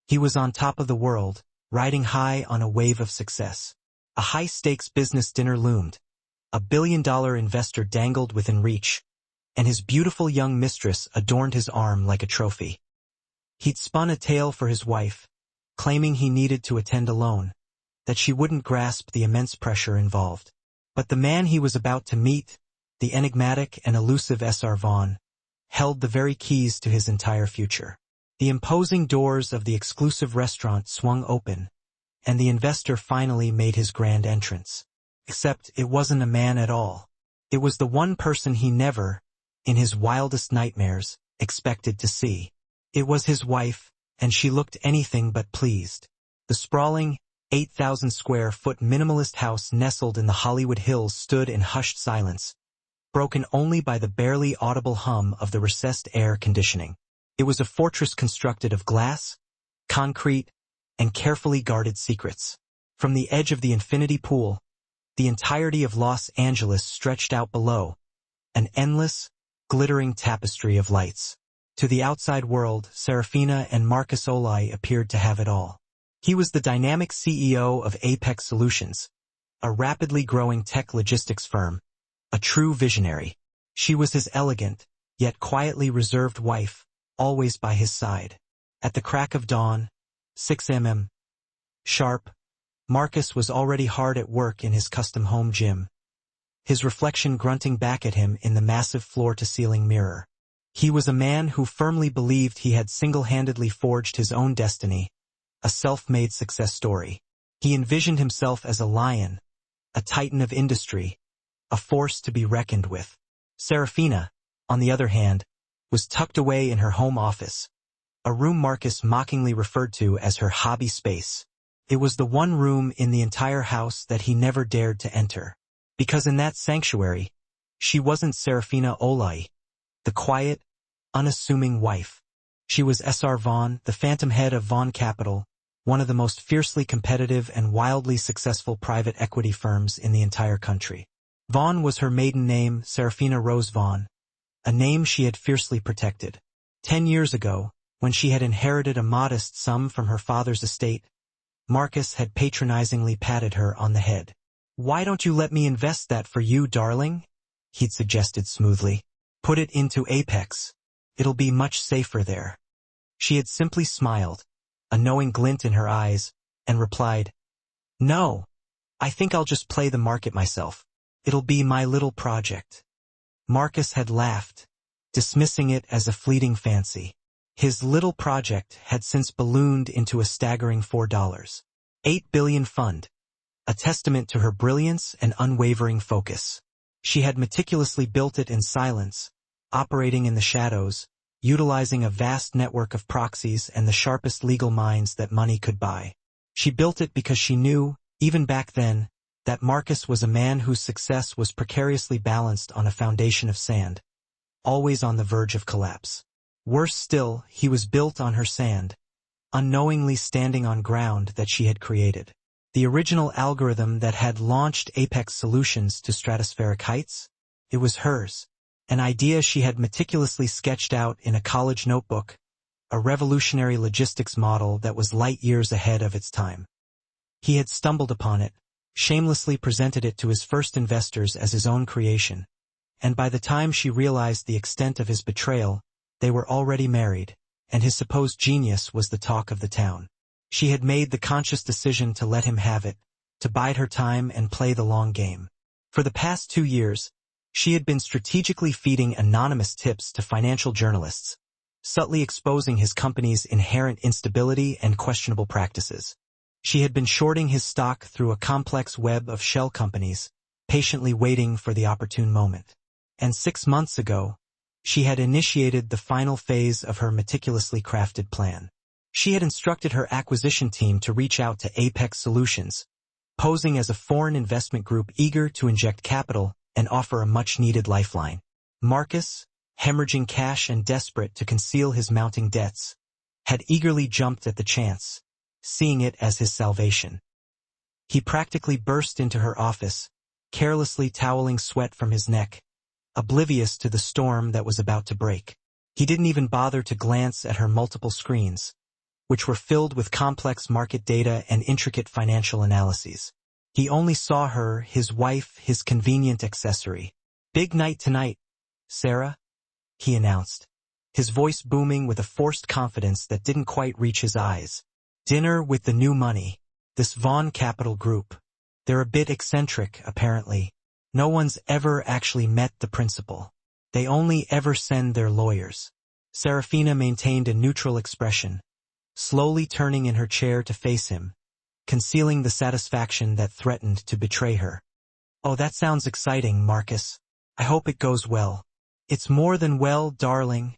He was on top of the world, riding high on a wave of success. A high-stakes business dinner loomed. A billion-dollar investor dangled within reach, and his beautiful young mistress adorned his arm like a trophy. He'd spun a tale for his wife, claiming he needed to attend alone, that she wouldn't grasp the immense pressure involved. But the man he was about to meet, the enigmatic and elusive S.R. Vaughn, held the very keys to his entire future. The imposing doors of the exclusive restaurant swung open, and the investor finally made his grand entrance. Except it wasn't a man at all. It was the one person he never, in his wildest nightmares, expected to see. It was his wife, and she looked anything but pleased. The sprawling, 8,000-square-foot minimalist house nestled in the Hollywood Hills stood in hushed silence, broken only by the barely audible hum of the recessed air conditioning. It was a fortress constructed of glass, concrete, and carefully guarded secrets. From the edge of the infinity pool, the entirety of Los Angeles stretched out below, an endless, glittering tapestry of lights. To the outside world, Serafina and Marcus Olai appeared to have it all. He was the dynamic CEO of Apex Solutions, a rapidly growing tech logistics firm, a true visionary. She was his elegant, yet quietly reserved wife, always by his side. At the crack of dawn, 6 a.m. sharp, Marcus was already hard at work in his custom home gym, his reflection grunting back at him in the massive floor-to-ceiling mirror. He was a man who firmly believed he had single-handedly forged his own destiny, a self-made success story. He envisioned himself as a lion, a titan of industry, a force to be reckoned with. Serafina, on the other hand, was tucked away in her home office, a room Marcus mockingly referred to as her hobby space. It was the one room in the entire house that he never dared to enter. Because in that sanctuary, she wasn't Serafina Olai, the quiet, unassuming wife. She was S.R. Vaughn, the phantom head of Vaughn Capital, one of the most fiercely competitive and wildly successful private equity firms in the entire country. Vaughn was her maiden name, Serafina Rose Vaughn, a name she had fiercely protected. 10 years ago, when she had inherited a modest sum from her father's estate, Marcus had patronizingly patted her on the head. "Why don't you let me invest that for you, darling?" he'd suggested smoothly. "Put it into Apex. It'll be much safer there." She had simply smiled, a knowing glint in her eyes, and replied, "No, I think I'll just play the market myself. It'll be my little project." Marcus had laughed, dismissing it as a fleeting fancy. His little project had since ballooned into a staggering $4.8 billion fund, a testament to her brilliance and unwavering focus. She had meticulously built it in silence, operating in the shadows, utilizing a vast network of proxies and the sharpest legal minds that money could buy. She built it because she knew, even back then, that Marcus was a man whose success was precariously balanced on a foundation of sand, always on the verge of collapse. Worse still, he was built on her sand, unknowingly standing on ground that she had created. The original algorithm that had launched Apex Solutions to stratospheric heights? It was hers, an idea she had meticulously sketched out in a college notebook, a revolutionary logistics model that was light years ahead of its time. He had stumbled upon it, shamelessly presented it to his first investors as his own creation, and by the time she realized the extent of his betrayal, they were already married, and his supposed genius was the talk of the town. She had made the conscious decision to let him have it, to bide her time and play the long game. For the past 2 years, she had been strategically feeding anonymous tips to financial journalists, subtly exposing his company's inherent instability and questionable practices. She had been shorting his stock through a complex web of shell companies, patiently waiting for the opportune moment. And 6 months ago, she had initiated the final phase of her meticulously crafted plan. She had instructed her acquisition team to reach out to Apex Solutions, posing as a foreign investment group eager to inject capital and offer a much-needed lifeline. Marcus, hemorrhaging cash and desperate to conceal his mounting debts, had eagerly jumped at the chance, seeing it as his salvation. He practically burst into her office, carelessly toweling sweat from his neck, oblivious to the storm that was about to break. He didn't even bother to glance at her multiple screens, which were filled with complex market data and intricate financial analyses. He only saw her, his wife, his convenient accessory. "Big night tonight, Sarah," he announced, his voice booming with a forced confidence that didn't quite reach his eyes. "Dinner with the new money, this Vaughn Capital Group. They're a bit eccentric, apparently. No one's ever actually met the principal. They only ever send their lawyers." Serafina maintained a neutral expression, slowly turning in her chair to face him, concealing the satisfaction that threatened to betray her. "Oh, that sounds exciting, Marcus. I hope it goes well." "It's more than well, darling,"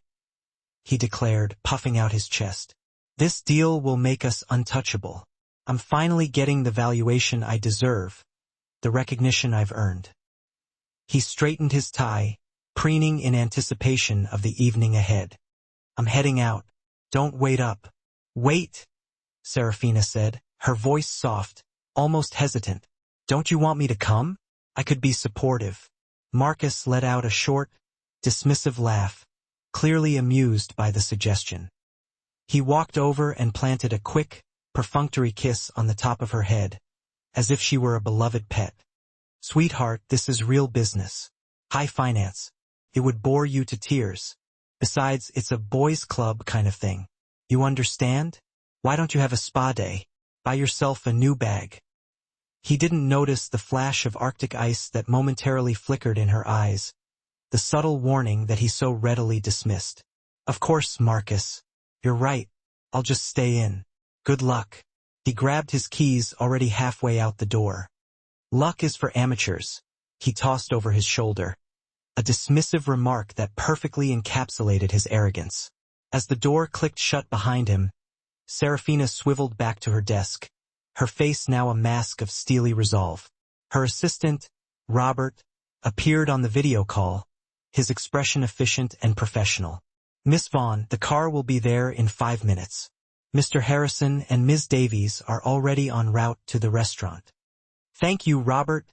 he declared, puffing out his chest. "This deal will make us untouchable. I'm finally getting the valuation I deserve, the recognition I've earned." He straightened his tie, preening in anticipation of the evening ahead. "I'm heading out. Don't wait up." "Wait," Serafina said, her voice soft, almost hesitant. "Don't you want me to come? I could be supportive." Marcus let out a short, dismissive laugh, clearly amused by the suggestion. He walked over and planted a quick, perfunctory kiss on the top of her head, as if she were a beloved pet. "Sweetheart, this is real business. High finance. It would bore you to tears. Besides, it's a boys' club kind of thing. You understand? Why don't you have a spa day? Buy yourself a new bag." He didn't notice the flash of Arctic ice that momentarily flickered in her eyes, the subtle warning that he so readily dismissed. "Of course, Marcus. You're right. I'll just stay in. Good luck." He grabbed his keys already halfway out the door. "Luck is for amateurs," he tossed over his shoulder, a dismissive remark that perfectly encapsulated his arrogance. As the door clicked shut behind him, Serafina swiveled back to her desk, her face now a mask of steely resolve. Her assistant, Robert, appeared on the video call, his expression efficient and professional. "Miss Vaughn, the car will be there in 5 minutes. Mr. Harrison and Ms. Davies are already en route to the restaurant." "Thank you, Robert,"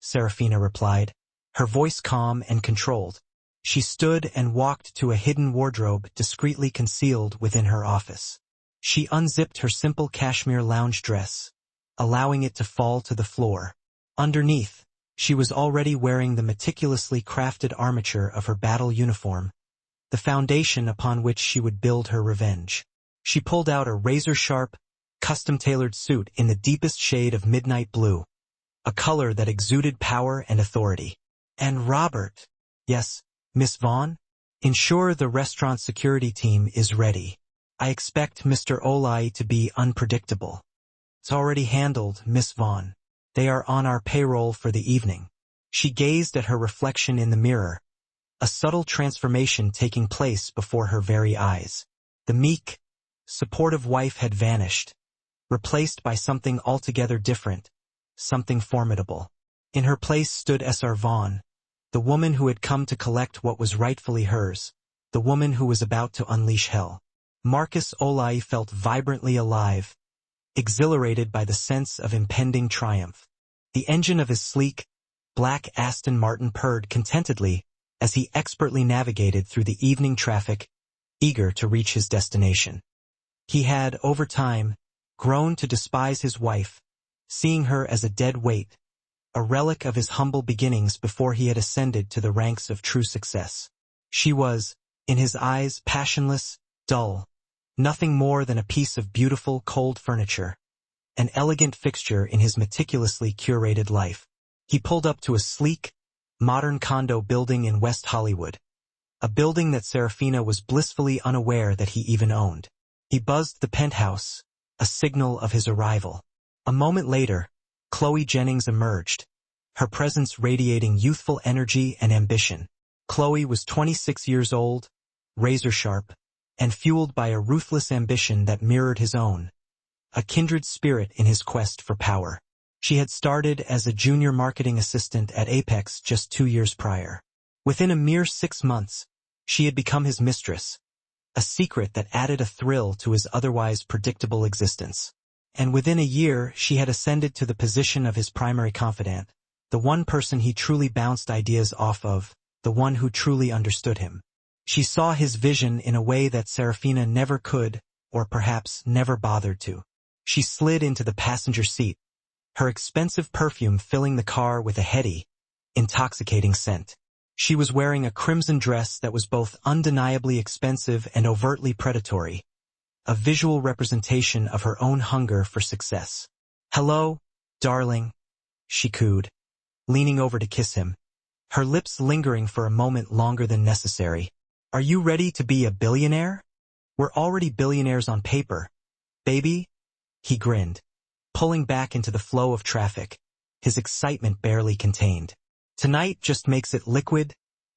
Serafina replied, her voice calm and controlled. She stood and walked to a hidden wardrobe discreetly concealed within her office. She unzipped her simple cashmere lounge dress, allowing it to fall to the floor. Underneath, she was already wearing the meticulously crafted armature of her battle uniform, the foundation upon which she would build her revenge. She pulled out a razor-sharp, custom-tailored suit in the deepest shade of midnight blue, a color that exuded power and authority. "And Robert." "Yes, Miss Vaughn? Ensure the restaurant security team is ready. I expect Mr. Olai to be unpredictable." "It's already handled, Miss Vaughn. They are on our payroll for the evening." She gazed at her reflection in the mirror, a subtle transformation taking place before her very eyes. The meek, supportive wife had vanished, replaced by something altogether different, something formidable. In her place stood S.R. Vaughn, the woman who had come to collect what was rightfully hers, the woman who was about to unleash hell. Marcus Olai felt vibrantly alive, exhilarated by the sense of impending triumph. The engine of his sleek, black Aston Martin purred contentedly as he expertly navigated through the evening traffic, eager to reach his destination. He had, over time, grown to despise his wife, seeing her as a dead weight, a relic of his humble beginnings before he had ascended to the ranks of true success. She was, in his eyes, passionless, dull, nothing more than a piece of beautiful, cold furniture, an elegant fixture in his meticulously curated life. He pulled up to a sleek, modern condo building in West Hollywood, a building that Serafina was blissfully unaware that he even owned. He buzzed the penthouse, a signal of his arrival. A moment later, Chloe Jennings emerged, her presence radiating youthful energy and ambition. Chloe was 26 years old, razor-sharp, and fueled by a ruthless ambition that mirrored his own, a kindred spirit in his quest for power. She had started as a junior marketing assistant at Apex just 2 years prior. Within a mere 6 months, she had become his mistress, a secret that added a thrill to his otherwise predictable existence. And within a year, she had ascended to the position of his primary confidant, the one person he truly bounced ideas off of, the one who truly understood him. She saw his vision in a way that Serafina never could or perhaps never bothered to. She slid into the passenger seat, her expensive perfume filling the car with a heady, intoxicating scent. She was wearing a crimson dress that was both undeniably expensive and overtly predatory, a visual representation of her own hunger for success. "Hello, darling," she cooed, leaning over to kiss him, her lips lingering for a moment longer than necessary. "Are you ready to be a billionaire? We're already billionaires on paper, baby," he grinned, pulling back into the flow of traffic, his excitement barely contained. "Tonight just makes it liquid,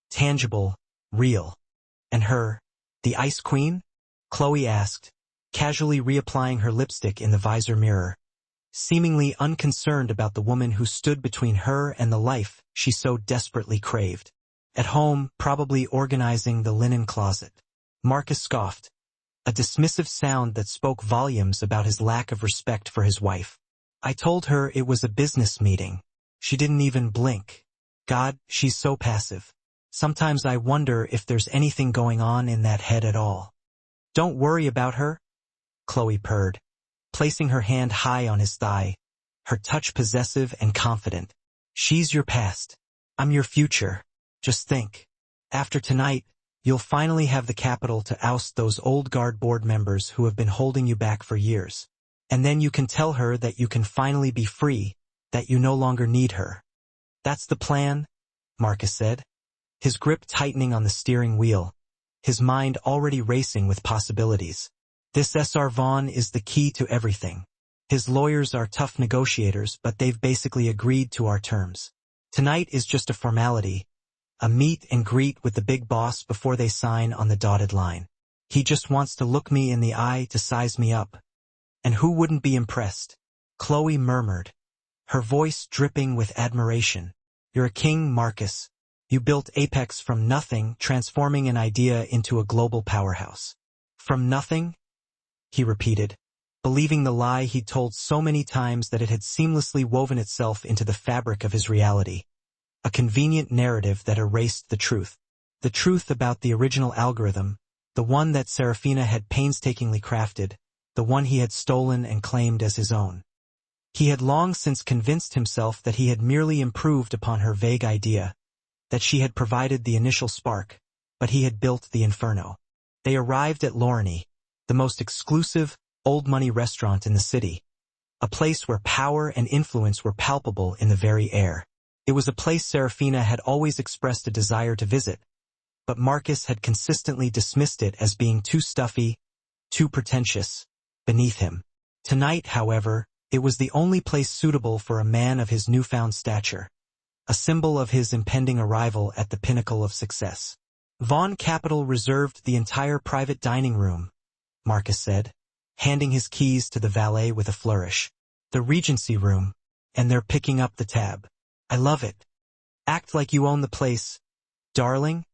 tangible, real." "And her, the Ice Queen?" Chloe asked, casually reapplying her lipstick in the visor mirror, seemingly unconcerned about the woman who stood between her and the life she so desperately craved. "At home, probably organizing the linen closet." Marcus scoffed, a dismissive sound that spoke volumes about his lack of respect for his wife. "I told her it was a business meeting. She didn't even blink. God, she's so passive. Sometimes I wonder if there's anything going on in that head at all." "Don't worry about her," Chloe purred, placing her hand high on his thigh, her touch possessive and confident. "She's your past. I'm your future. Just think. After tonight, you'll finally have the capital to oust those old guard board members who have been holding you back for years. And then you can tell her that you can finally be free, that you no longer need her." "That's the plan," Marcus said, his grip tightening on the steering wheel, his mind already racing with possibilities. "This S.R. Vaughn is the key to everything. His lawyers are tough negotiators, but they've basically agreed to our terms. Tonight is just a formality, a meet and greet with the big boss before they sign on the dotted line. He just wants to look me in the eye to size me up. And who wouldn't be impressed?" Chloe murmured, her voice dripping with admiration. "You're a king, Marcus. You built Apex from nothing, transforming an idea into a global powerhouse." "From nothing?" he repeated, believing the lie he'd told so many times that it had seamlessly woven itself into the fabric of his reality. A convenient narrative that erased the truth. The truth about the original algorithm, the one that Serafina had painstakingly crafted, the one he had stolen and claimed as his own. He had long since convinced himself that he had merely improved upon her vague idea, that she had provided the initial spark, but he had built the inferno. They arrived at Lorny, the most exclusive, old-money restaurant in the city, a place where power and influence were palpable in the very air. It was a place Serafina had always expressed a desire to visit, but Marcus had consistently dismissed it as being too stuffy, too pretentious, beneath him. Tonight, however, it was the only place suitable for a man of his newfound stature, a symbol of his impending arrival at the pinnacle of success. "Vaughn Capital reserved the entire private dining room," Marcus said, handing his keys to the valet with a flourish. "The Regency room, and they're picking up the tab. I love it. Act like you own the place, darling,"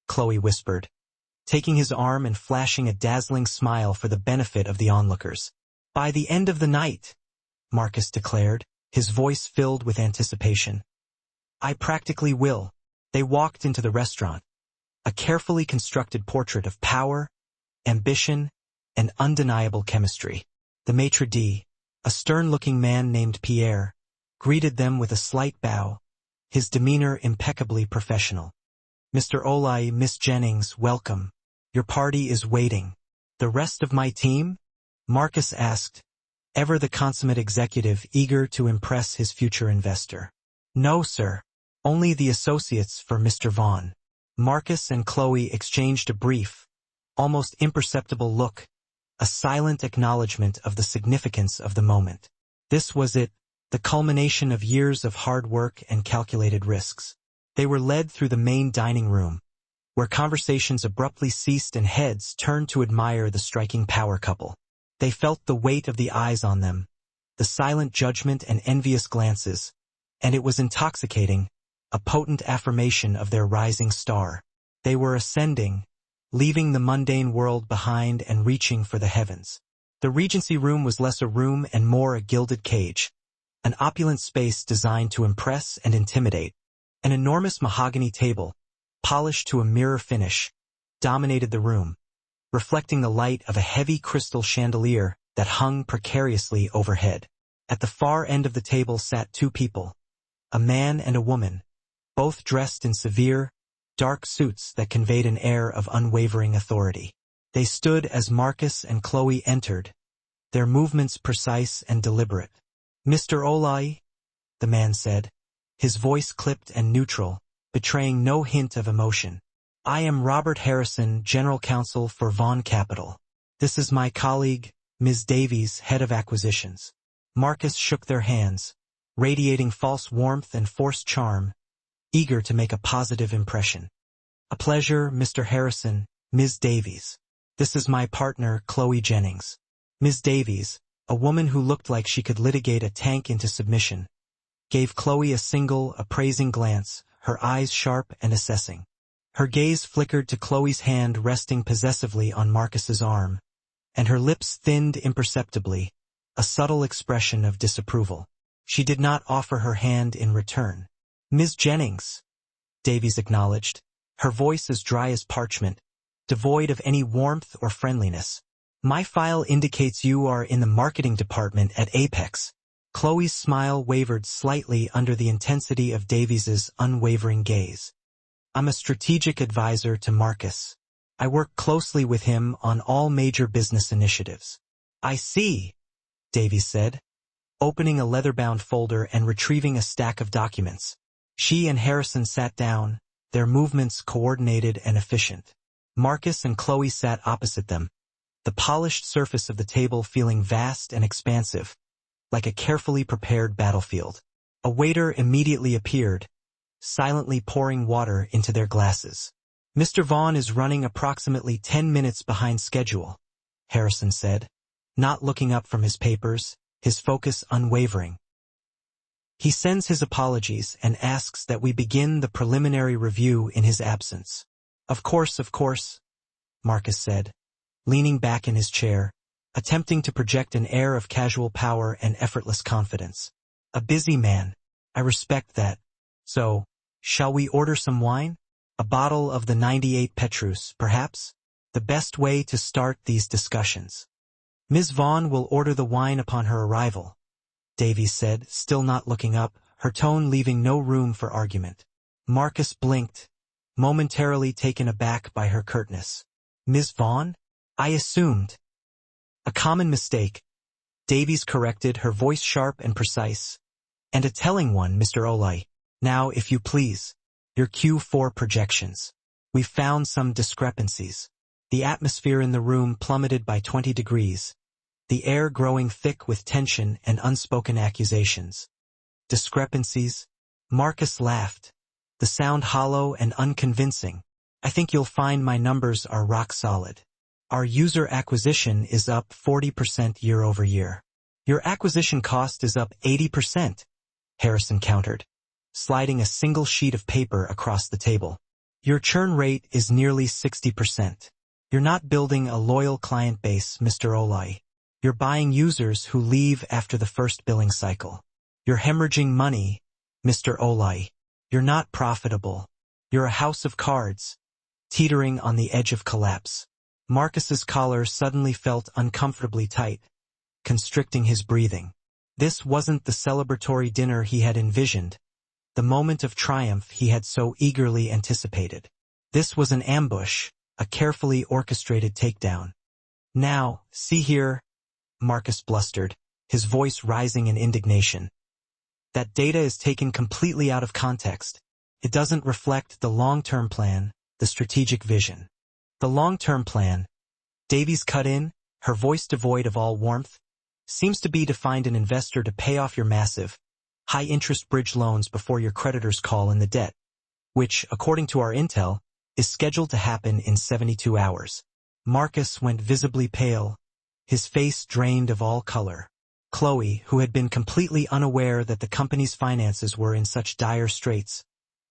Chloe whispered, taking his arm and flashing a dazzling smile for the benefit of the onlookers. "By the end of the night," Marcus declared, his voice filled with anticipation. "I practically will." They walked into the restaurant, a carefully constructed portrait of power, ambition, and undeniable chemistry. The maitre d', a stern-looking man named Pierre, greeted them with a slight bow, his demeanor impeccably professional. "Mr. Olai, Miss Jennings, welcome. Your party is waiting." "The rest of my team?" Marcus asked, ever the consummate executive eager to impress his future investor. "No, sir. Only the associates for Mr. Vaughn." Marcus and Chloe exchanged a brief, almost imperceptible look, a silent acknowledgement of the significance of the moment. This was it, the culmination of years of hard work and calculated risks. They were led through the main dining room, where conversations abruptly ceased and heads turned to admire the striking power couple. They felt the weight of the eyes on them, the silent judgment and envious glances, and it was intoxicating, a potent affirmation of their rising star. They were ascending, leaving the mundane world behind and reaching for the heavens. The Regency room was less a room and more a gilded cage, an opulent space designed to impress and intimidate. An enormous mahogany table, polished to a mirror finish, dominated the room, reflecting the light of a heavy crystal chandelier that hung precariously overhead. At the far end of the table sat two people, a man and a woman, both dressed in severe, dark suits that conveyed an air of unwavering authority. They stood as Marcus and Chloe entered, their movements precise and deliberate. "Mr. Olai," the man said, his voice clipped and neutral, betraying no hint of emotion. "I am Robert Harrison, General Counsel for Vaughn Capital. This is my colleague, Ms. Davies, Head of Acquisitions." Marcus shook their hands, radiating false warmth and forced charm, eager to make a positive impression. "A pleasure, Mr. Harrison, Ms. Davies. This is my partner, Chloe Jennings." Ms. Davies, a woman who looked like she could litigate a tank into submission, gave Chloe a single, appraising glance, her eyes sharp and assessing. Her gaze flickered to Chloe's hand resting possessively on Marcus's arm, and her lips thinned imperceptibly, a subtle expression of disapproval. She did not offer her hand in return. "Ms. Jennings," Davies acknowledged, her voice as dry as parchment, devoid of any warmth or friendliness. "My file indicates you are in the marketing department at Apex." Chloe's smile wavered slightly under the intensity of Davies's unwavering gaze. "I'm a strategic advisor to Marcus. I work closely with him on all major business initiatives." "I see," Davies said, opening a leather-bound folder and retrieving a stack of documents. She and Harrison sat down, their movements coordinated and efficient. Marcus and Chloe sat opposite them, the polished surface of the table feeling vast and expansive, like a carefully prepared battlefield. A waiter immediately appeared, silently pouring water into their glasses. "Mr. Vaughn is running approximately 10 minutes behind schedule," Harrison said, not looking up from his papers, his focus unwavering. "He sends his apologies and asks that we begin the preliminary review in his absence." Of course," Marcus said, leaning back in his chair, attempting to project an air of casual power and effortless confidence. "A busy man. I respect that. So, shall we order some wine? A bottle of the 98 Petrus, perhaps? The best way to start these discussions." "Ms. Vaughn will order the wine upon her arrival," Davies said, still not looking up, her tone leaving no room for argument. Marcus blinked, momentarily taken aback by her curtness. "Ms. Vaughn? I assumed." "A common mistake," Davies corrected, her voice sharp and precise. "And a telling one, Mr. Olai. Now, if you please, your Q4 projections. We've found some discrepancies." The atmosphere in the room plummeted by 20 degrees, the air growing thick with tension and unspoken accusations. "Discrepancies?" Marcus laughed, the sound hollow and unconvincing. "I think you'll find my numbers are rock solid. Our user acquisition is up 40% year over year. Your acquisition cost is up 80%, Harrison countered, sliding a single sheet of paper across the table. Your churn rate is nearly 60%. You're not building a loyal client base, Mr. Olai. You're buying users who leave after the first billing cycle. You're hemorrhaging money, Mr. Olai. You're not profitable. You're a house of cards, teetering on the edge of collapse. Marcus's collar suddenly felt uncomfortably tight, constricting his breathing. This wasn't the celebratory dinner he had envisioned, the moment of triumph he had so eagerly anticipated. This was an ambush, a carefully orchestrated takedown. "Now, see here," Marcus blustered, his voice rising in indignation. "That data is taken completely out of context. It doesn't reflect the long-term plan, the strategic vision." "The long-term plan," Davies cut in, her voice devoid of all warmth, "seems to be to find an investor to pay off your massive, high-interest bridge loans before your creditors call in the debt, which, according to our intel, is scheduled to happen in 72 hours. Marcus went visibly pale, his face drained of all color. Chloe, who had been completely unaware that the company's finances were in such dire straits,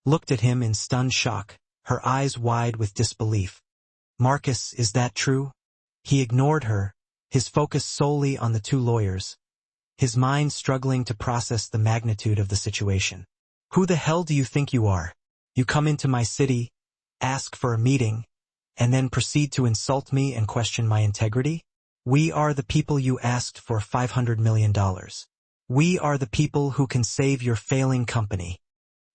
looked at him in stunned shock, her eyes wide with disbelief. "Marcus, is that true?" He ignored her, his focus solely on the two lawyers, his mind struggling to process the magnitude of the situation. "Who the hell do you think you are? You come into my city, ask for a meeting, and then proceed to insult me and question my integrity? We are the people you asked for $500 million. We are the people who can save your failing company.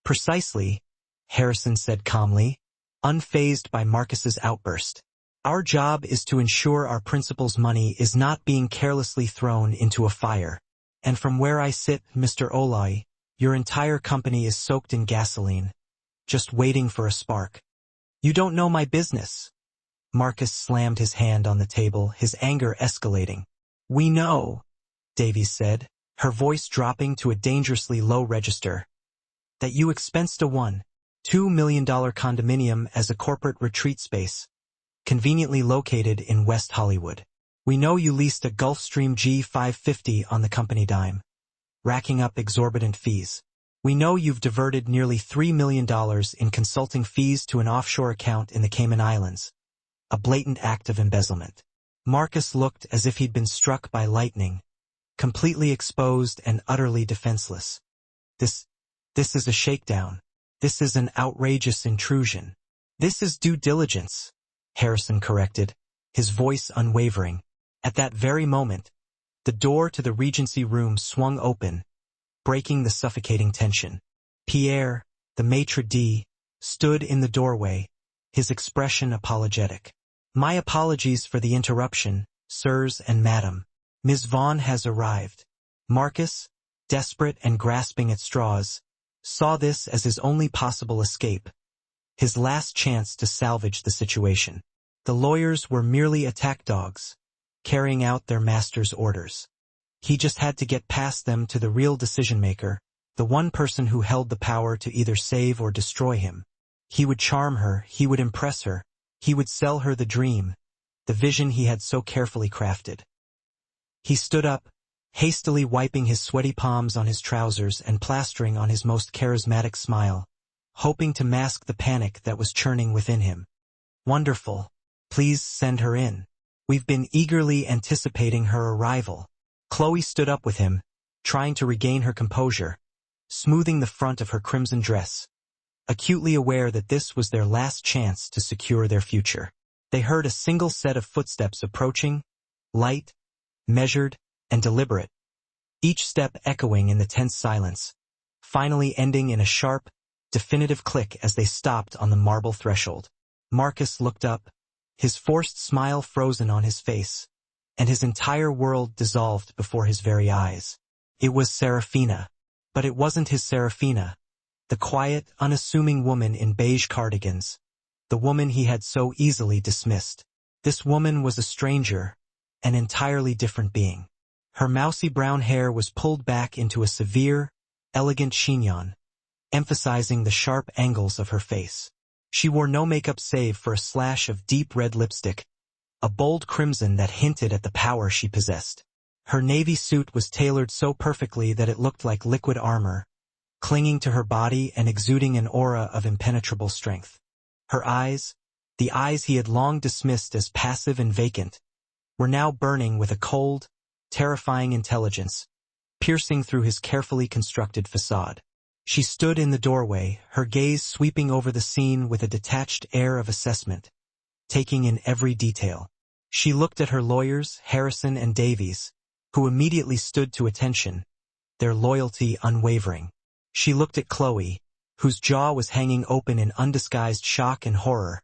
Precisely, Harrison said calmly, unfazed by Marcus's outburst. Our job is to ensure our principal's money is not being carelessly thrown into a fire. And from where I sit, Mr. Olai, your entire company is soaked in gasoline, just waiting for a spark. You don't know my business. Marcus slammed his hand on the table, his anger escalating. We know, Davies said, her voice dropping to a dangerously low register, that you expensed a $1.2 million condominium as a corporate retreat space, conveniently located in West Hollywood. We know you leased a Gulfstream G550 on the company dime, racking up exorbitant fees. We know you've diverted nearly $3 million in consulting fees to an offshore account in the Cayman Islands, a blatant act of embezzlement. Marcus looked as if he'd been struck by lightning, completely exposed and utterly defenseless. This is a shakedown. This is an outrageous intrusion. This is due diligence, Harrison corrected, his voice unwavering. At that very moment, the door to the Regency room swung open, breaking the suffocating tension. Pierre, the maitre d', stood in the doorway, his expression apologetic. My apologies for the interruption, sirs and madam. Ms. Vaughn has arrived. Marcus, desperate and grasping at straws, saw this as his only possible escape, his last chance to salvage the situation. The lawyers were merely attack dogs, carrying out their master's orders. He just had to get past them to the real decision-maker, the one person who held the power to either save or destroy him. He would charm her, he would impress her, he would sell her the dream, the vision he had so carefully crafted. He stood up, hastily wiping his sweaty palms on his trousers and plastering on his most charismatic smile, hoping to mask the panic that was churning within him. Wonderful. Please send her in. We've been eagerly anticipating her arrival. Chloe stood up with him, trying to regain her composure, smoothing the front of her crimson dress, acutely aware that this was their last chance to secure their future. They heard a single set of footsteps approaching, light, measured, and deliberate, each step echoing in the tense silence, finally ending in a sharp, definitive click as they stopped on the marble threshold. Marcus looked up, his forced smile frozen on his face, and his entire world dissolved before his very eyes. It was Serafina. But it wasn't his Serafina, the quiet, unassuming woman in beige cardigans, the woman he had so easily dismissed. This woman was a stranger, an entirely different being. Her mousy brown hair was pulled back into a severe, elegant chignon, emphasizing the sharp angles of her face. She wore no makeup save for a slash of deep red lipstick, a bold crimson that hinted at the power she possessed. Her navy suit was tailored so perfectly that it looked like liquid armor, clinging to her body and exuding an aura of impenetrable strength. Her eyes, the eyes he had long dismissed as passive and vacant, were now burning with a cold, terrifying intelligence, piercing through his carefully constructed facade. She stood in the doorway, her gaze sweeping over the scene with a detached air of assessment, taking in every detail. She looked at her lawyers, Harrison and Davies, who immediately stood to attention, their loyalty unwavering. She looked at Chloe, whose jaw was hanging open in undisguised shock and horror,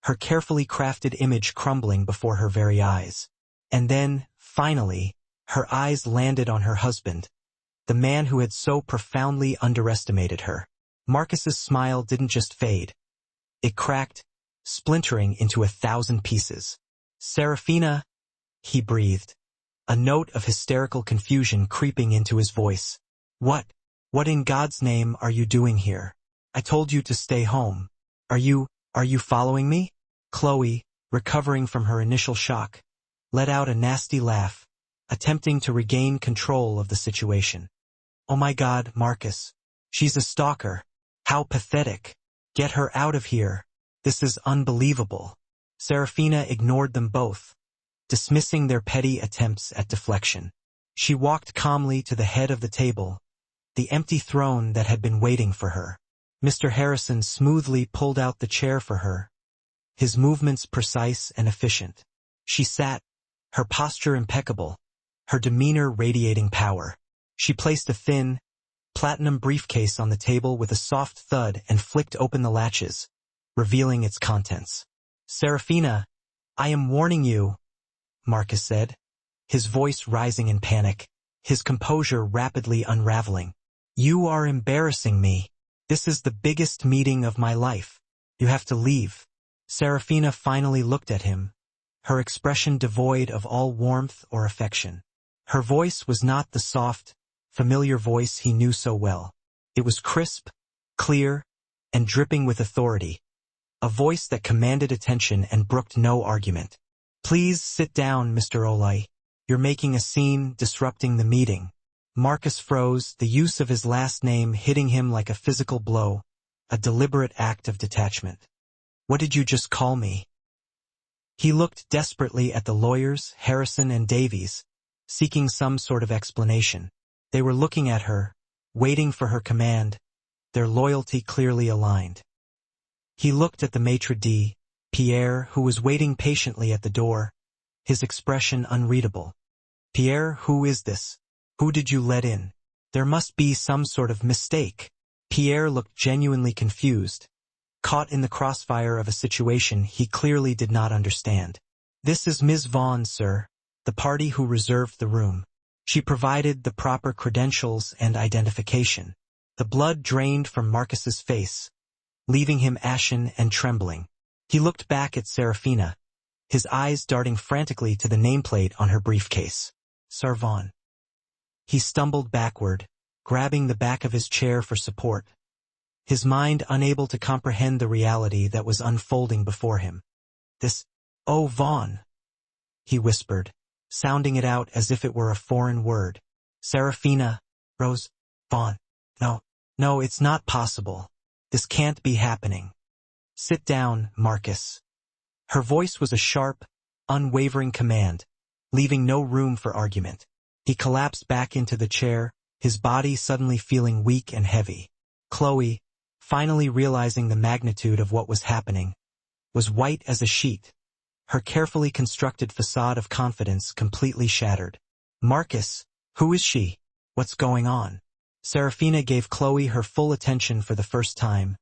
her carefully crafted image crumbling before her very eyes. And then, finally, her eyes landed on her husband, the man who had so profoundly underestimated her. Marcus's smile didn't just fade. It cracked, splintering into 1,000 pieces. Serafina, he breathed, a note of hysterical confusion creeping into his voice. What in God's name are you doing here? I told you to stay home. Are you following me? Chloe, recovering from her initial shock, let out a nasty laugh, attempting to regain control of the situation. Oh my God, Marcus. She's a stalker. How pathetic. Get her out of here. This is unbelievable. Serafina ignored them both, dismissing their petty attempts at deflection. She walked calmly to the head of the table, the empty throne that had been waiting for her. Mr. Harrison smoothly pulled out the chair for her, his movements precise and efficient. She sat, her posture impeccable, her demeanor radiating power. She placed a thin, platinum briefcase on the table with a soft thud and flicked open the latches, revealing its contents. "Serafina, I am warning you," Marcus said, his voice rising in panic, his composure rapidly unraveling. "You are embarrassing me. This is the biggest meeting of my life. You have to leave." Serafina finally looked at him, her expression devoid of all warmth or affection. Her voice was not the soft, familiar voice he knew so well. It was crisp, clear, and dripping with authority, a voice that commanded attention and brooked no argument. "Please sit down, Mr. Olay. You're making a scene, disrupting the meeting." Marcus froze, the use of his last name hitting him like a physical blow, a deliberate act of detachment. "What did you just call me?" He looked desperately at the lawyers, Harrison and Davies, seeking some sort of explanation. They were looking at her, waiting for her command, their loyalty clearly aligned. He looked at the maitre d', Pierre, who was waiting patiently at the door, his expression unreadable. "Pierre, who is this? Who did you let in? There must be some sort of mistake." Pierre looked genuinely confused, caught in the crossfire of a situation he clearly did not understand. "This is Ms. Vaughn, sir, the party who reserved the room." She provided the proper credentials and identification. The blood drained from Marcus's face, leaving him ashen and trembling. He looked back at Serafina, his eyes darting frantically to the nameplate on her briefcase. "Sir Vaughn." He stumbled backward, grabbing the back of his chair for support, his mind unable to comprehend the reality that was unfolding before him. "Oh, Vaughn," he whispered, sounding it out as if it were a foreign word. "Serafina, Rose, Vaughn. No, it's not possible. This can't be happening." "Sit down, Marcus." Her voice was a sharp, unwavering command, leaving no room for argument. He collapsed back into the chair, his body suddenly feeling weak and heavy. Chloe, finally realizing the magnitude of what was happening, was white as a sheet, her carefully constructed facade of confidence completely shattered. "Marcus, who is she? What's going on?" Serafina gave Chloe her full attention for the first time,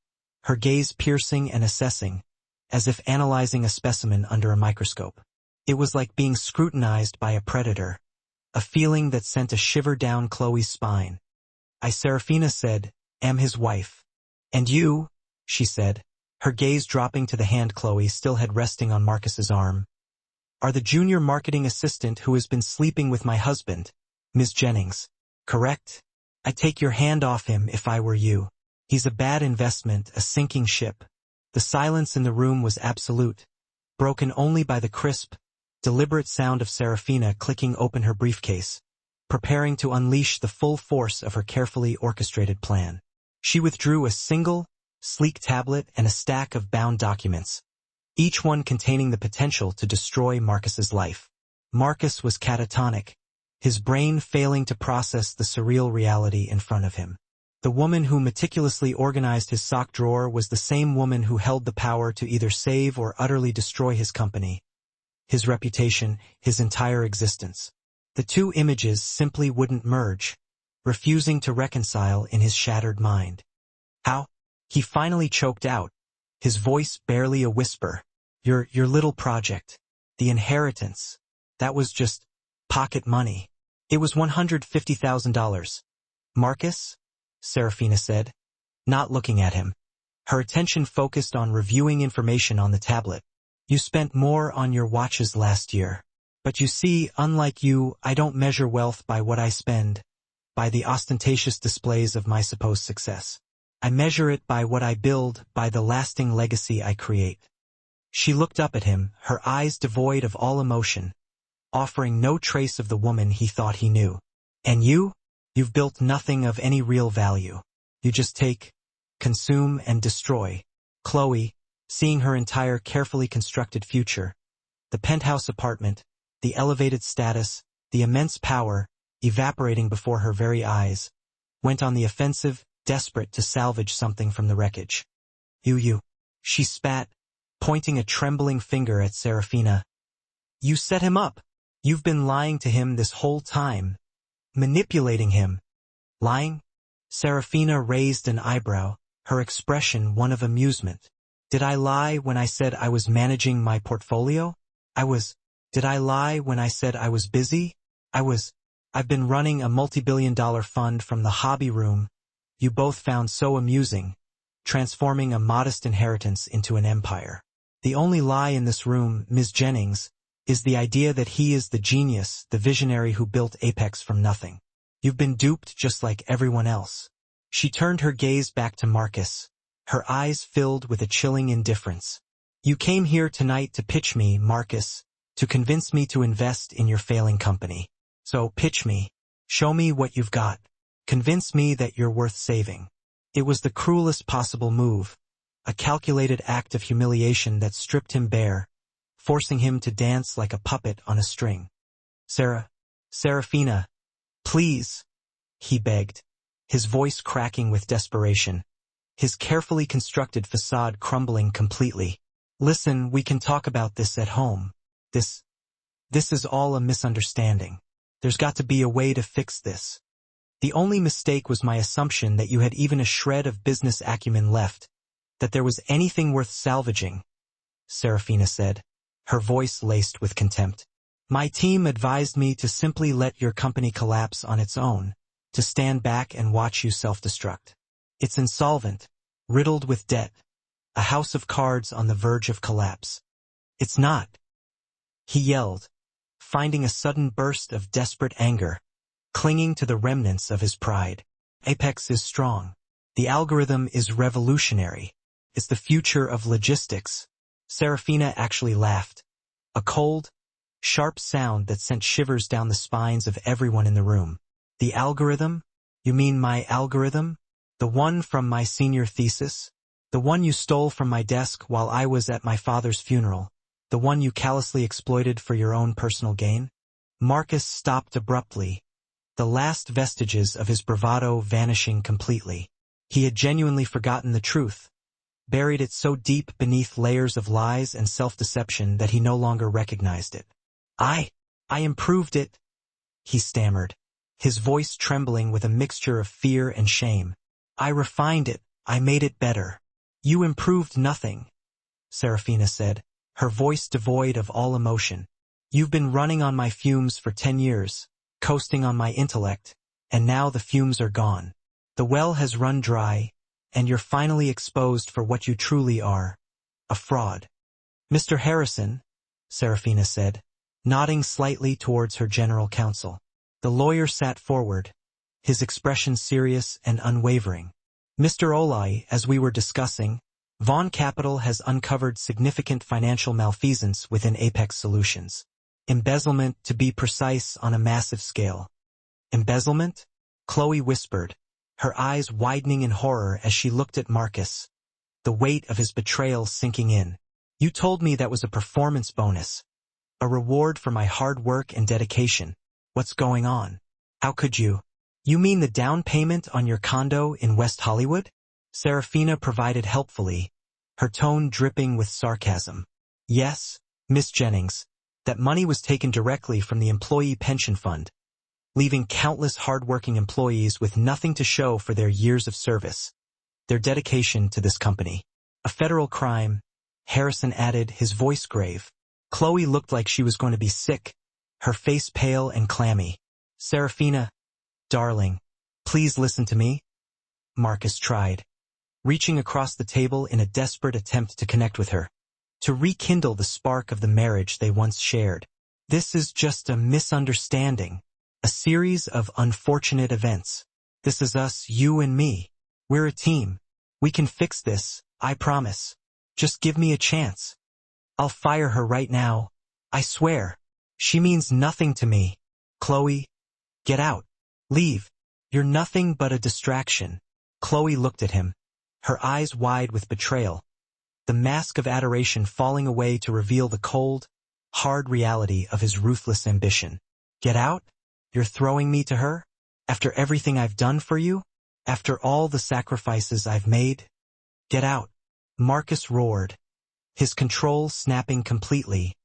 her gaze piercing and assessing, as if analyzing a specimen under a microscope. It was like being scrutinized by a predator, a feeling that sent a shiver down Chloe's spine. Serafina said, "Am his wife." "And you?" she said, her gaze dropping to the hand Chloe still had resting on Marcus's arm. "Are the junior marketing assistant who has been sleeping with my husband, Ms. Jennings, correct? I'd take your hand off him if I were you. He's a bad investment, a sinking ship." The silence in the room was absolute, broken only by the crisp, deliberate sound of Serafina clicking open her briefcase, preparing to unleash the full force of her carefully orchestrated plan. She withdrew a single, sleek tablet and a stack of bound documents, each one containing the potential to destroy Marcus's life. Marcus was catatonic, his brain failing to process the surreal reality in front of him. The woman who meticulously organized his sock drawer was the same woman who held the power to either save or utterly destroy his company, his reputation, his entire existence. The two images simply wouldn't merge, refusing to reconcile in his shattered mind. "How?" he finally choked out, his voice barely a whisper. Your little project. The inheritance. That was just pocket money. It was $150,000. "Marcus?" Serafina said, not looking at him. Her attention focused on reviewing information on the tablet. "You spent more on your watches last year. But you see, unlike you, I don't measure wealth by what I spend, by the ostentatious displays of my supposed success. I measure it by what I build, by the lasting legacy I create." She looked up at him, her eyes devoid of all emotion, offering no trace of the woman he thought he knew. "And you? You've built nothing of any real value. You just take, consume, and destroy." Chloe, seeing her entire carefully constructed future, the penthouse apartment, the elevated status, the immense power, evaporating before her very eyes, went on the offensive, desperate to salvage something from the wreckage. You. She spat, pointing a trembling finger at Serafina. You set him up. You've been lying to him this whole time. Manipulating him. Lying? Serafina raised an eyebrow, her expression one of amusement. Did I lie when I said I was managing my portfolio? Did I lie when I said I was busy? I've been running a multi-billion-dollar fund from the hobby room you both found so amusing, transforming a modest inheritance into an empire. The only lie in this room, Ms. Jennings, is the idea that he is the genius, the visionary who built Apex from nothing. You've been duped just like everyone else. She turned her gaze back to Marcus, her eyes filled with a chilling indifference. You came here tonight to pitch me, Marcus, to convince me to invest in your failing company. So pitch me. Show me what you've got. Convince me that you're worth saving. It was the cruelest possible move, a calculated act of humiliation that stripped him bare, forcing him to dance like a puppet on a string. Serafina, please, he begged, his voice cracking with desperation, his carefully constructed facade crumbling completely. Listen, we can talk about this at home. This is all a misunderstanding. There's got to be a way to fix this. The only mistake was my assumption that you had even a shred of business acumen left, that there was anything worth salvaging, Serafina said, her voice laced with contempt. My team advised me to simply let your company collapse on its own, to stand back and watch you self-destruct. It's insolvent, riddled with debt, a house of cards on the verge of collapse. It's not, he yelled, finding a sudden burst of desperate anger, clinging to the remnants of his pride. Apex is strong. The algorithm is revolutionary. It's the future of logistics. Serafina actually laughed. A cold, sharp sound that sent shivers down the spines of everyone in the room. The algorithm? You mean my algorithm? The one from my senior thesis? The one you stole from my desk while I was at my father's funeral? The one you callously exploited for your own personal gain? Marcus stopped abruptly, the last vestiges of his bravado vanishing completely. He had genuinely forgotten the truth, buried it so deep beneath layers of lies and self-deception that he no longer recognized it. I improved it, he stammered, his voice trembling with a mixture of fear and shame. I refined it, I made it better. You improved nothing, Serafina said, her voice devoid of all emotion. You've been running on my fumes for 10 years, coasting on my intellect, and now the fumes are gone. The well has run dry, and you're finally exposed for what you truly are, a fraud. Mr. Harrison, Serafina said, nodding slightly towards her general counsel. The lawyer sat forward, his expression serious and unwavering. Mr. Olai, as we were discussing, Vaughn Capital has uncovered significant financial malfeasance within Apex Solutions. Embezzlement, to be precise, on a massive scale. Embezzlement? Chloe whispered, her eyes widening in horror as she looked at Marcus, the weight of his betrayal sinking in. You told me that was a performance bonus, a reward for my hard work and dedication. What's going on? How could you? You mean the down payment on your condo in West Hollywood? Serafina provided helpfully, her tone dripping with sarcasm. Yes, Miss Jennings, that money was taken directly from the employee pension fund, leaving countless hard-working employees with nothing to show for their years of service, their dedication to this company. A federal crime, Harrison added, his voice grave. Chloe looked like she was going to be sick, her face pale and clammy. Serafina, darling, please listen to me. Marcus tried, reaching across the table in a desperate attempt to connect with her, to rekindle the spark of the marriage they once shared. This is just a misunderstanding, a series of unfortunate events. This is us, you and me. We're a team. We can fix this, I promise. Just give me a chance. I'll fire her right now. I swear. She means nothing to me. Chloe, get out. Leave. You're nothing but a distraction. Chloe looked at him, her eyes wide with betrayal, the mask of adoration falling away to reveal the cold, hard reality of his ruthless ambition. Get out? You're throwing me to her? After everything I've done for you? After all the sacrifices I've made? Get out. Marcus roared, his control snapping completely,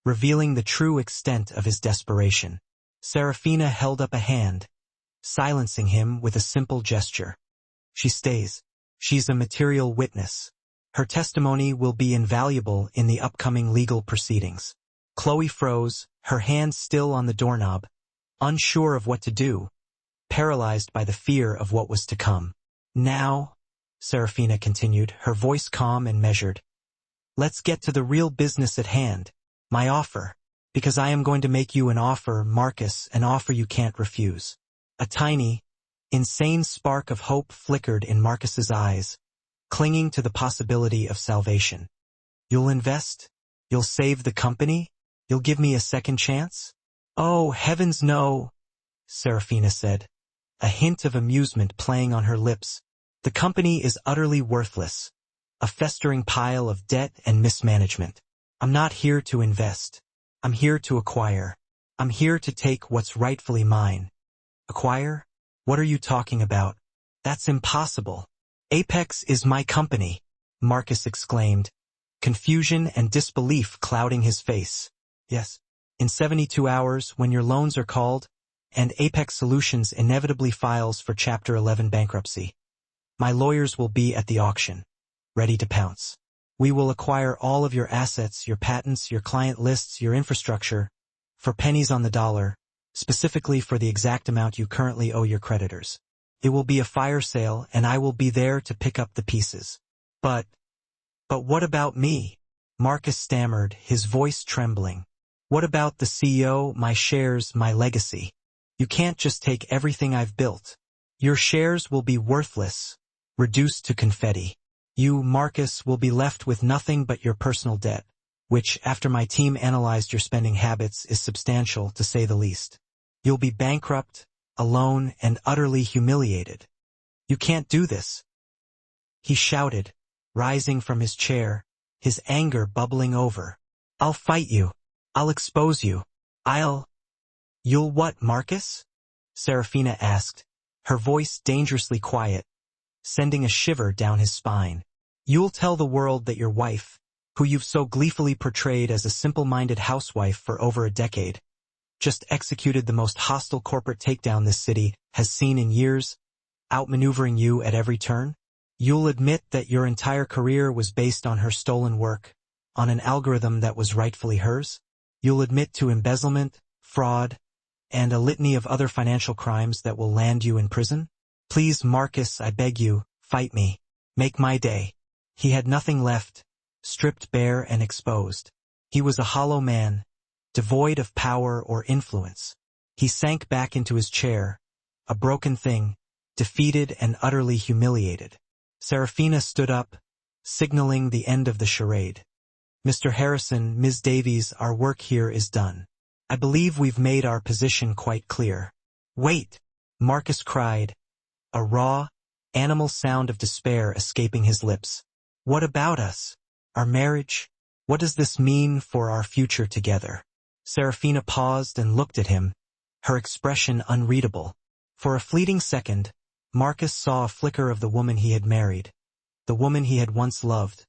revealing the true extent of his desperation. Serafina held up a hand, silencing him with a simple gesture. She stays. She's a material witness. Her testimony will be invaluable in the upcoming legal proceedings. Chloe froze, her hand still on the doorknob, unsure of what to do, paralyzed by the fear of what was to come. Now, Serafina continued, her voice calm and measured, let's get to the real business at hand, my offer, because I am going to make you an offer, Marcus, an offer you can't refuse. A tiny, insane spark of hope flickered in Marcus's eyes, clinging to the possibility of salvation. You'll invest? You'll save the company? You'll give me a second chance? Oh, heavens no, Serafina said, a hint of amusement playing on her lips. The company is utterly worthless, a festering pile of debt and mismanagement. I'm not here to invest. I'm here to acquire. I'm here to take what's rightfully mine. Acquire? What are you talking about? That's impossible. Apex is my company, Marcus exclaimed, confusion and disbelief clouding his face. Yes, in 72 hours, when your loans are called, and Apex Solutions inevitably files for Chapter 11 bankruptcy, my lawyers will be at the auction, ready to pounce. We will acquire all of your assets, your patents, your client lists, your infrastructure, for pennies on the dollar, specifically for the exact amount you currently owe your creditors. It will be a fire sale, and I will be there to pick up the pieces. But what about me? Marcus stammered, his voice trembling. What about the CEO, my shares, my legacy? You can't just take everything I've built. Your shares will be worthless, reduced to confetti. You, Marcus, will be left with nothing but your personal debt, which, after my team analyzed your spending habits, is substantial, to say the least. You'll be bankrupt, alone, and utterly humiliated. You can't do this, he shouted, rising from his chair, his anger bubbling over. I'll fight you. I'll expose you. You'll what, Marcus? Serafina asked, her voice dangerously quiet, sending a shiver down his spine. You'll tell the world that your wife, who you've so gleefully portrayed as a simple-minded housewife for over a decade, just executed the most hostile corporate takedown this city has seen in years, outmaneuvering you at every turn? You'll admit that your entire career was based on her stolen work, on an algorithm that was rightfully hers? You'll admit to embezzlement, fraud, and a litany of other financial crimes that will land you in prison? Please, Marcus, I beg you, fight me. Make my day. He had nothing left, stripped bare and exposed. He was a hollow man, devoid of power or influence. He sank back into his chair, a broken thing, defeated and utterly humiliated. Serafina stood up, signaling the end of the charade. Mr. Harrison, Ms. Davies, our work here is done. I believe we've made our position quite clear. Wait, Marcus cried, a raw, animal sound of despair escaping his lips. What about us? Our marriage? What does this mean for our future together? Serafina paused and looked at him, her expression unreadable. For a fleeting second, Marcus saw a flicker of the woman he had married, the woman he had once loved,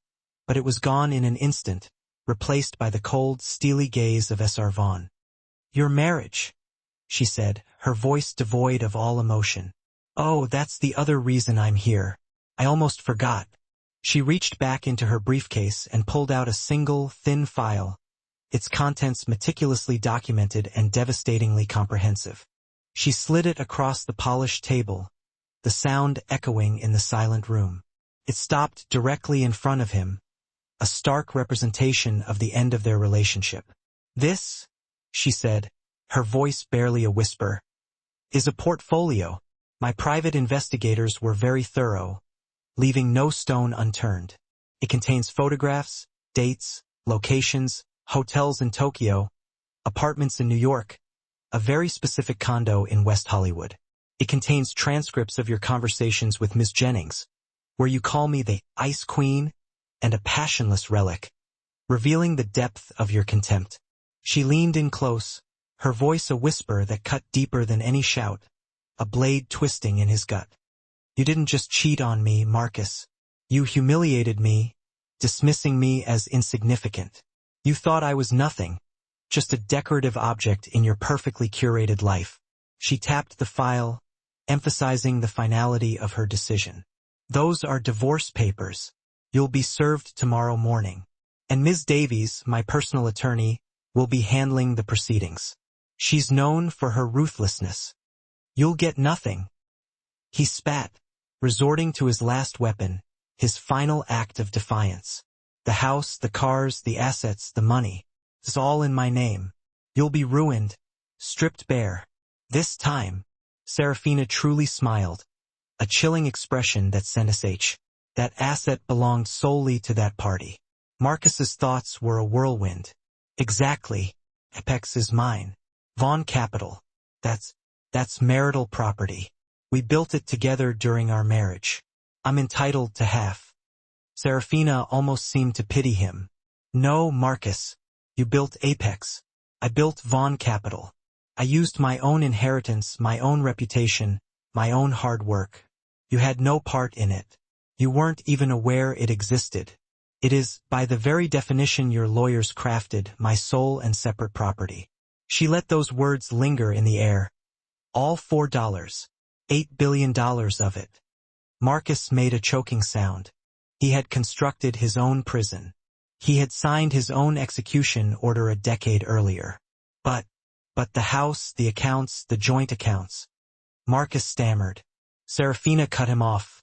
but it was gone in an instant, replaced by the cold, steely gaze of S.R. Vaughn. Your marriage, she said, her voice devoid of all emotion. Oh, that's the other reason I'm here. I almost forgot. She reached back into her briefcase and pulled out a single, thin file, its contents meticulously documented and devastatingly comprehensive. She slid it across the polished table, the sound echoing in the silent room. It stopped directly in front of him, a stark representation of the end of their relationship. This, she said, her voice barely a whisper, is a portfolio. My private investigators were very thorough, leaving no stone unturned. It contains photographs, dates, locations, hotels in Tokyo, apartments in New York, a very specific condo in West Hollywood. It contains transcripts of your conversations with Miss Jennings, where you call me the Ice Queen and a passionless relic, revealing the depth of your contempt. She leaned in close, her voice a whisper that cut deeper than any shout, a blade twisting in his gut. You didn't just cheat on me, Marcus. You humiliated me, dismissing me as insignificant. You thought I was nothing, just a decorative object in your perfectly curated life. She tapped the file, emphasizing the finality of her decision. Those are divorce papers. You'll be served tomorrow morning. And Ms. Davies, my personal attorney, will be handling the proceedings. She's known for her ruthlessness. You'll get nothing. He spat, resorting to his last weapon, his final act of defiance. The house, the cars, the assets, the money. It's all in my name. You'll be ruined, stripped bare. This time, Serafina truly smiled, a chilling expression that sent a shh. That asset belonged solely to that party. Marcus's thoughts were a whirlwind. Exactly. Apex is mine. Vaughn Capital. That's marital property. We built it together during our marriage. I'm entitled to half. Serafina almost seemed to pity him. No, Marcus. You built Apex. I built Vaughn Capital. I used my own inheritance, my own reputation, my own hard work. You had no part in it. You weren't even aware it existed. It is, by the very definition your lawyers crafted, my sole and separate property. She let those words linger in the air. All $4. $8 billion of it. Marcus made a choking sound. He had constructed his own prison. He had signed his own execution order a decade earlier. But the house, the accounts, the joint accounts. Marcus stammered. Serafina cut him off.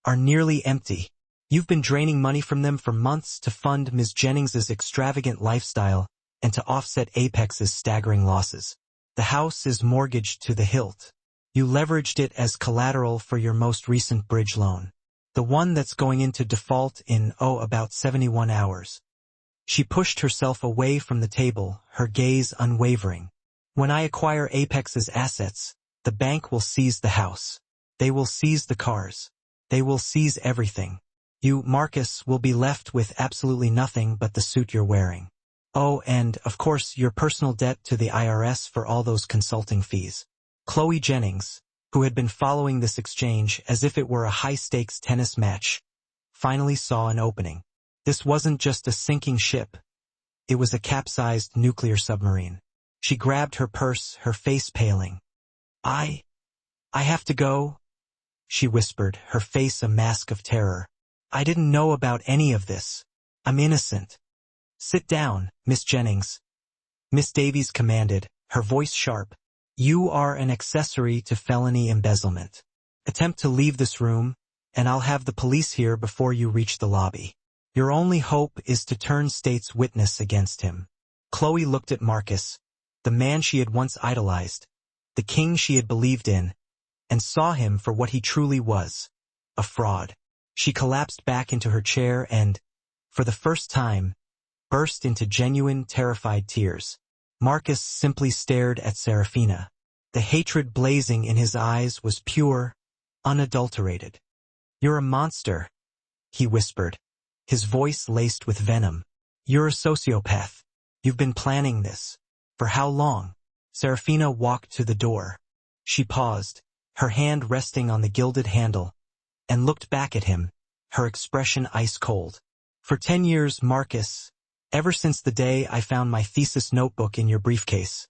Are nearly empty. You've been draining money from them for months to fund Ms. Jennings's extravagant lifestyle and to offset Apex's staggering losses. The house is mortgaged to the hilt. You leveraged it as collateral for your most recent bridge loan. The one that's going into default in, about 71 hours. She pushed herself away from the table, her gaze unwavering. When I acquire Apex's assets, the bank will seize the house. They will seize the cars. They will seize everything. You, Marcus, will be left with absolutely nothing but the suit you're wearing. Oh, and, of course, your personal debt to the IRS for all those consulting fees. Chloe Jennings, who had been following this exchange as if it were a high-stakes tennis match, finally saw an opening. This wasn't just a sinking ship. It was a capsized nuclear submarine. She grabbed her purse, her face paling. I have to go, she whispered, her face a mask of terror. I didn't know about any of this. I'm innocent. Sit down, Miss Jennings. Miss Davies commanded, her voice sharp. You are an accessory to felony embezzlement. Attempt to leave this room, and I'll have the police here before you reach the lobby. Your only hope is to turn state's witness against him. Chloe looked at Marcus, the man she had once idolized, the king she had believed in, and saw him for what he truly was, a fraud. She collapsed back into her chair and, for the first time, burst into genuine, terrified tears. Marcus simply stared at Serafina. The hatred blazing in his eyes was pure, unadulterated. You're a monster, he whispered, his voice laced with venom. You're a sociopath. You've been planning this. For how long? Serafina walked to the door. She paused, her hand resting on the gilded handle, and looked back at him, her expression ice-cold. For 10 years, Marcus, ever since the day I found my thesis notebook in your briefcase,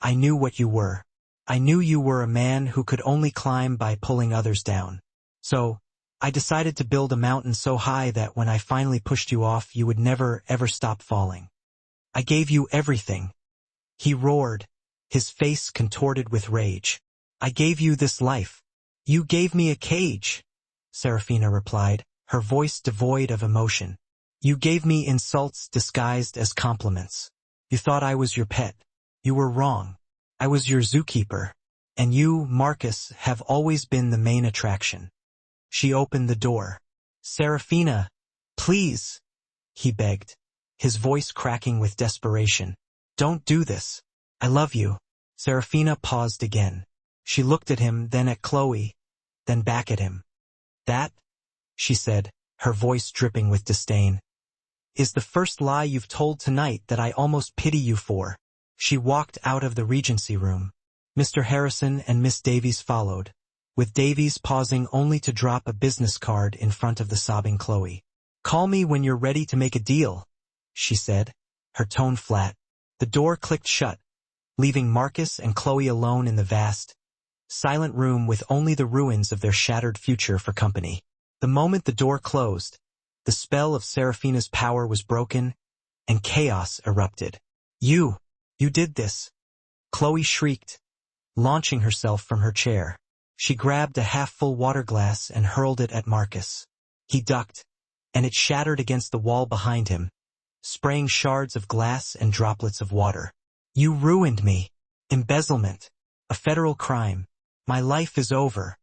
I knew what you were. I knew you were a man who could only climb by pulling others down. So, I decided to build a mountain so high that when I finally pushed you off, you would never, ever stop falling. I gave you everything. He roared, his face contorted with rage. I gave you this life. You gave me a cage, Serafina replied, her voice devoid of emotion. You gave me insults disguised as compliments. You thought I was your pet. You were wrong. I was your zookeeper. And you, Marcus, have always been the main attraction. She opened the door. Serafina, please, he begged, his voice cracking with desperation. Don't do this. I love you. Serafina paused again. She looked at him, then at Chloe, then back at him. That, she said, her voice dripping with disdain, is the first lie you've told tonight that I almost pity you for. She walked out of the Regency room. Mr. Harrison and Miss Davies followed, with Davies pausing only to drop a business card in front of the sobbing Chloe. "Call me when you're ready to make a deal," she said, her tone flat. The door clicked shut, leaving Marcus and Chloe alone in the vast, silent room with only the ruins of their shattered future for company. The moment the door closed, the spell of Serafina's power was broken, and chaos erupted. You did this," Chloe shrieked, launching herself from her chair. She grabbed a half-full water glass and hurled it at Marcus. He ducked, and it shattered against the wall behind him, spraying shards of glass and droplets of water. "You ruined me. Embezzlement. A federal crime. My life is over."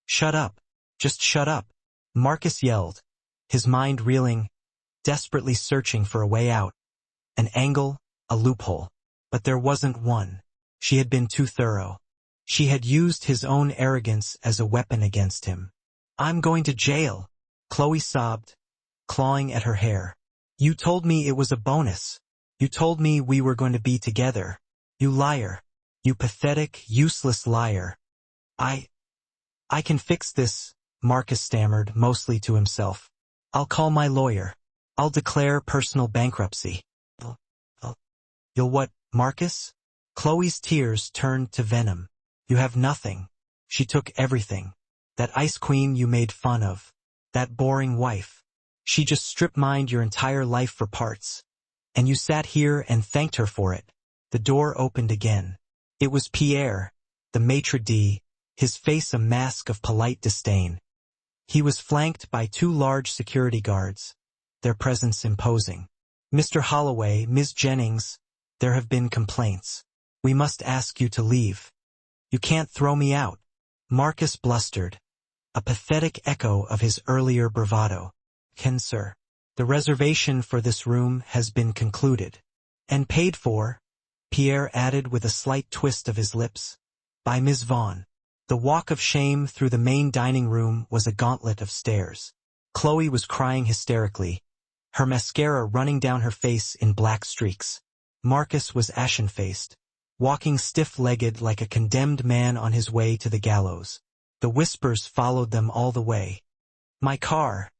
"Shut up. Just shut up," Marcus yelled, his mind reeling, desperately searching for a way out. An angle, a loophole. But there wasn't one. She had been too thorough. She had used his own arrogance as a weapon against him. "I'm going to jail," Chloe sobbed, clawing at her hair. "You told me it was a bonus. You told me we were going to be together. You liar. You pathetic, useless liar." I can fix this," Marcus stammered, mostly to himself. "I'll call my lawyer. I'll declare personal bankruptcy." You'll what, Marcus?" Chloe's tears turned to venom. "You have nothing." She took everything. That ice queen you made fun of. That boring wife. She just strip-mined your entire life for parts. And you sat here and thanked her for it. The door opened again. It was Pierre, the maitre d', his face a mask of polite disdain. He was flanked by 2 large security guards, their presence imposing. "Mr. Holloway, Ms. Jennings, there have been complaints. We must ask you to leave. You can't throw me out," Marcus blustered, a pathetic echo of his earlier bravado. "Can, sir. The reservation for this room has been concluded." "And paid for," Pierre added with a slight twist of his lips, "by Ms. Vaughn." The walk of shame through the main dining room was a gauntlet of stairs. Chloe was crying hysterically, her mascara running down her face in black streaks. Marcus was ashen-faced, walking stiff-legged like a condemned man on his way to the gallows. The whispers followed them all the way. "My car,"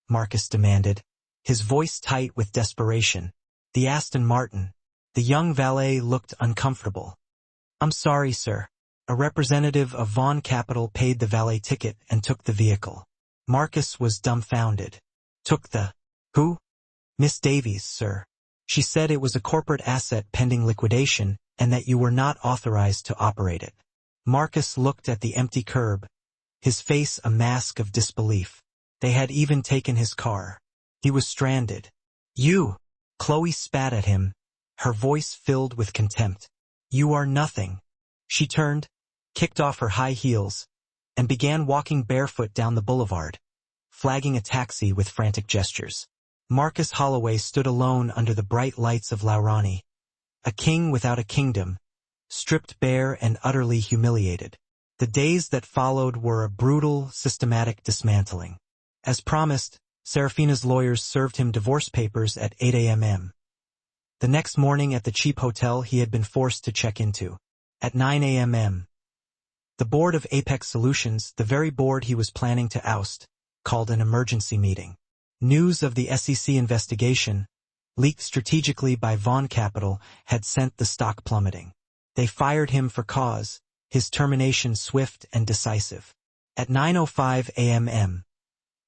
Marcus demanded, his voice tight with desperation. "The Aston Martin." The young valet looked uncomfortable. "I'm sorry, sir. A representative of Vaughn Capital paid the valet ticket and took the vehicle." Marcus was dumbfounded. "Took the... who?" "Miss Davies, sir. She said it was a corporate asset pending liquidation and that you were not authorized to operate it." Marcus looked at the empty curb, his face a mask of disbelief. They had even taken his car. He was stranded. "You!" Chloe spat at him, her voice filled with contempt. "You are nothing." She turned, kicked off her high heels, and began walking barefoot down the boulevard, flagging a taxi with frantic gestures. Marcus Holloway stood alone under the bright lights of Laurani, a king without a kingdom, stripped bare and utterly humiliated. The days that followed were a brutal, systematic dismantling. As promised, Serafina's lawyers served him divorce papers at 8 a.m. The next morning at the cheap hotel he had been forced to check into. At 9 a.m. The board of Apex Solutions, the very board he was planning to oust, called an emergency meeting. News of the SEC investigation, leaked strategically by Vaughn Capital, had sent the stock plummeting. They fired him for cause, his termination swift and decisive. At 9:05 a.m.,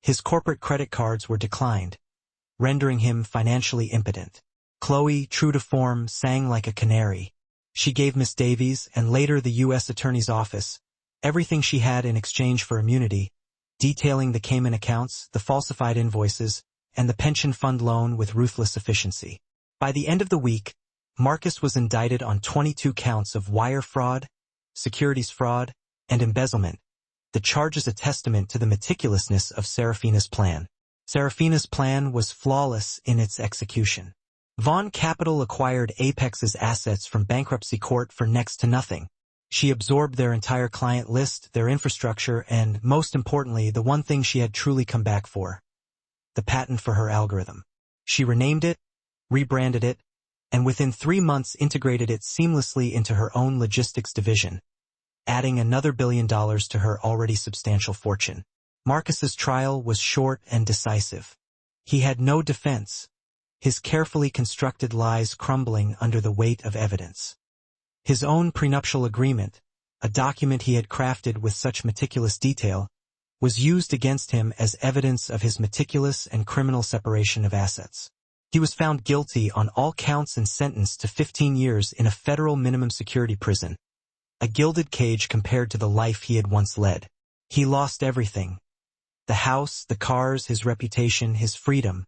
his corporate credit cards were declined, rendering him financially impotent. Chloe, true to form, sang like a canary. She gave Miss Davies, and later the U.S. Attorney's Office, everything she had in exchange for immunity, detailing the Cayman accounts, the falsified invoices, and the pension fund loan with ruthless efficiency. By the end of the week, Marcus was indicted on 22 counts of wire fraud, securities fraud, and embezzlement, the charges a testament to the meticulousness of Serafina's plan. Serafina's plan was flawless in its execution. Vaughn Capital acquired Apex's assets from bankruptcy court for next to nothing. She absorbed their entire client list, their infrastructure, and, most importantly, the one thing she had truly come back for: the patent for her algorithm. She renamed it, rebranded it, and within 3 months integrated it seamlessly into her own logistics division, adding another $1 billion to her already substantial fortune. Marcus's trial was short and decisive. He had no defense, his carefully constructed lies crumbling under the weight of evidence. His own prenuptial agreement, a document he had crafted with such meticulous detail, was used against him as evidence of his meticulous and criminal separation of assets. He was found guilty on all counts and sentenced to 15 years in a federal minimum security prison, a gilded cage compared to the life he had once led. He lost everything. The house, the cars, his reputation, his freedom.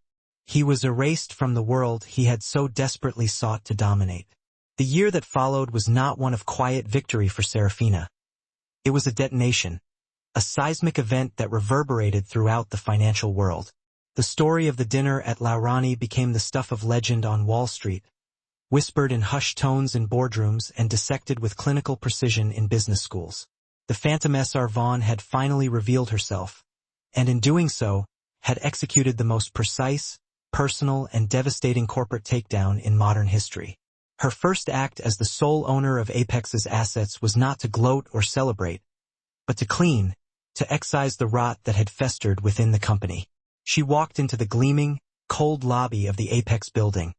He was erased from the world he had so desperately sought to dominate. The year that followed was not one of quiet victory for Serafina. It was a detonation, a seismic event that reverberated throughout the financial world. The story of the dinner at Laurani became the stuff of legend on Wall Street, whispered in hushed tones in boardrooms and dissected with clinical precision in business schools. The Phantom S.R. Vaughn had finally revealed herself, and in doing so, had executed the most precise, personal, and devastating corporate takedown in modern history. Her first act as the sole owner of Apex's assets was not to gloat or celebrate, but to clean, to excise the rot that had festered within the company. She walked into the gleaming, cold lobby of the Apex building,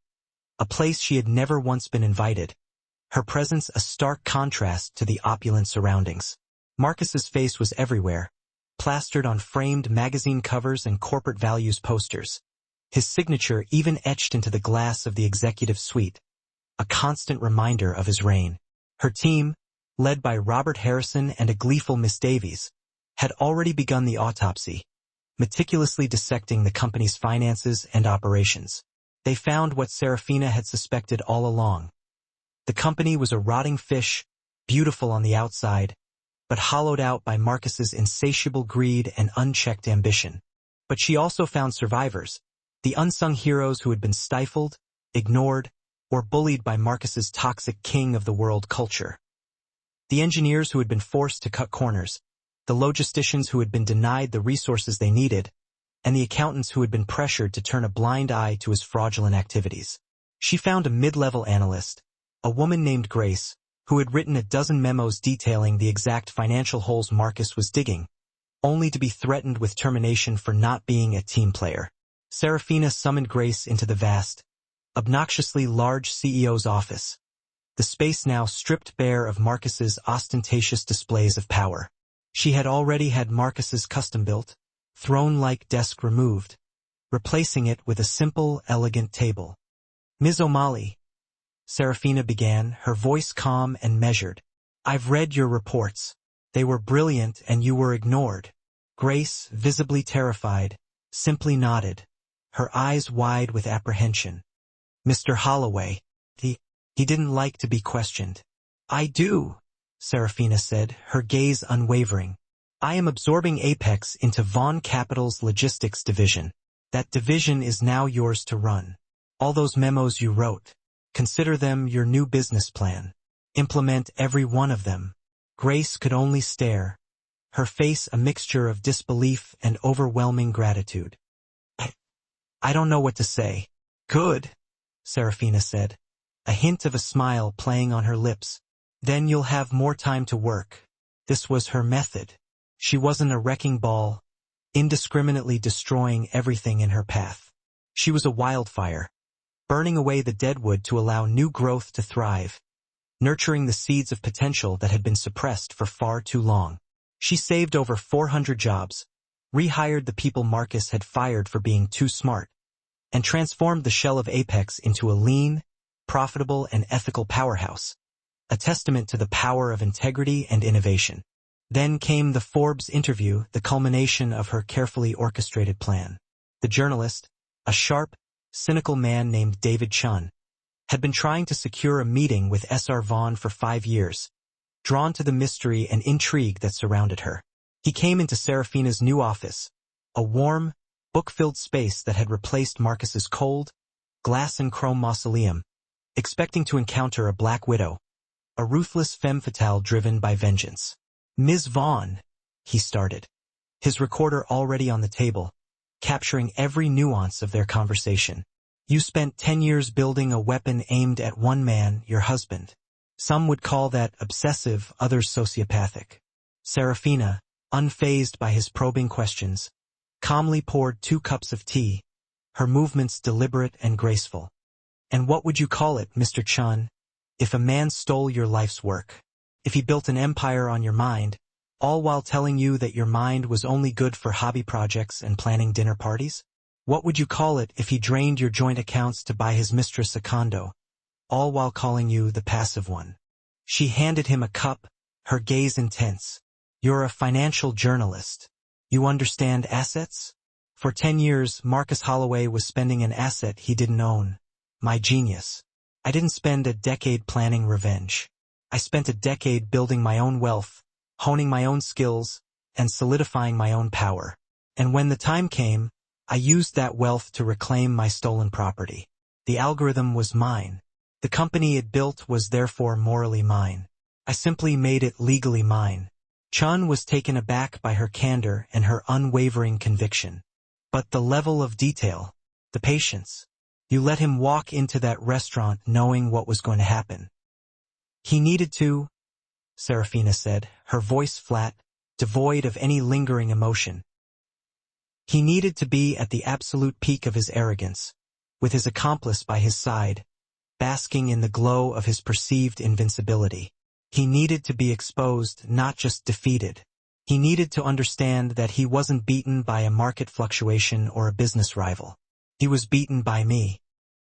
a place she had never once been invited, her presence a stark contrast to the opulent surroundings. Marcus's face was everywhere, plastered on framed magazine covers and corporate values posters, his signature even etched into the glass of the executive suite, a constant reminder of his reign. Her team, led by Robert Harrison and a gleeful Miss Davies, had already begun the autopsy, meticulously dissecting the company's finances and operations. They found what Serafina had suspected all along. The company was a rotting fish, beautiful on the outside, but hollowed out by Marcus's insatiable greed and unchecked ambition. But she also found survivors, the unsung heroes who had been stifled, ignored, or bullied by Marcus's toxic king of the world culture. The engineers who had been forced to cut corners, the logisticians who had been denied the resources they needed, and the accountants who had been pressured to turn a blind eye to his fraudulent activities. She found a mid-level analyst, a woman named Grace, who had written a dozen memos detailing the exact financial holes Marcus was digging, only to be threatened with termination for not being a team player. Serafina summoned Grace into the vast, obnoxiously large CEO's office, the space now stripped bare of Marcus's ostentatious displays of power. She had already had Marcus's custom-built, throne-like desk removed, replacing it with a simple, elegant table. "Ms. O'Malley," Serafina began, her voice calm and measured. "I've read your reports. They were brilliant and you were ignored." Grace, visibly terrified, simply nodded, her eyes wide with apprehension. "Mr. Holloway, he didn't like to be questioned." "I do," Serafina said, her gaze unwavering. "I am absorbing Apex into Vaughn Capital's logistics division. That division is now yours to run. All those memos you wrote, consider them your new business plan. Implement every one of them." Grace could only stare, her face a mixture of disbelief and overwhelming gratitude. "I don't know what to say." "Good," Serafina said, a hint of a smile playing on her lips. "Then you'll have more time to work." This was her method. She wasn't a wrecking ball, indiscriminately destroying everything in her path. She was a wildfire, burning away the deadwood to allow new growth to thrive, nurturing the seeds of potential that had been suppressed for far too long. She saved over 400 jobs, rehired the people Marcus had fired for being too smart, and transformed the shell of Apex into a lean, profitable, and ethical powerhouse, a testament to the power of integrity and innovation. Then came the Forbes interview, the culmination of her carefully orchestrated plan. The journalist, a sharp, cynical man named David Chun, had been trying to secure a meeting with S.R. Vaughn for 5 years, drawn to the mystery and intrigue that surrounded her. He came into Serafina's new office, a warm, book-filled space that had replaced Marcus's cold, glass and chrome mausoleum, expecting to encounter a black widow, a ruthless femme fatale driven by vengeance. "Ms. Vaughn," he started, his recorder already on the table, capturing every nuance of their conversation. "You spent 10 years building a weapon aimed at one man, your husband. Some would call that obsessive, others sociopathic." Serafina, unfazed by his probing questions, calmly poured 2 cups of tea, her movements deliberate and graceful. And what would you call it, Mr. Chun, if a man stole your life's work? If he built an empire on your mind, all while telling you that your mind was only good for hobby projects and planning dinner parties? What would you call it if he drained your joint accounts to buy his mistress a condo, all while calling you the passive one? She handed him a cup, her gaze intense. You're a financial journalist. You understand assets? For 10 years, Marcus Holloway was spending an asset he didn't own. My genius. I didn't spend a decade planning revenge. I spent a decade building my own wealth, honing my own skills, and solidifying my own power. And when the time came, I used that wealth to reclaim my stolen property. The algorithm was mine. The company it built was therefore morally mine. I simply made it legally mine. Chun was taken aback by her candor and her unwavering conviction. But the level of detail, the patience. You let him walk into that restaurant knowing what was going to happen. He needed to, Serafina said, her voice flat, devoid of any lingering emotion. He needed to be at the absolute peak of his arrogance, with his accomplice by his side, basking in the glow of his perceived invincibility. He needed to be exposed, not just defeated. He needed to understand that he wasn't beaten by a market fluctuation or a business rival. He was beaten by me.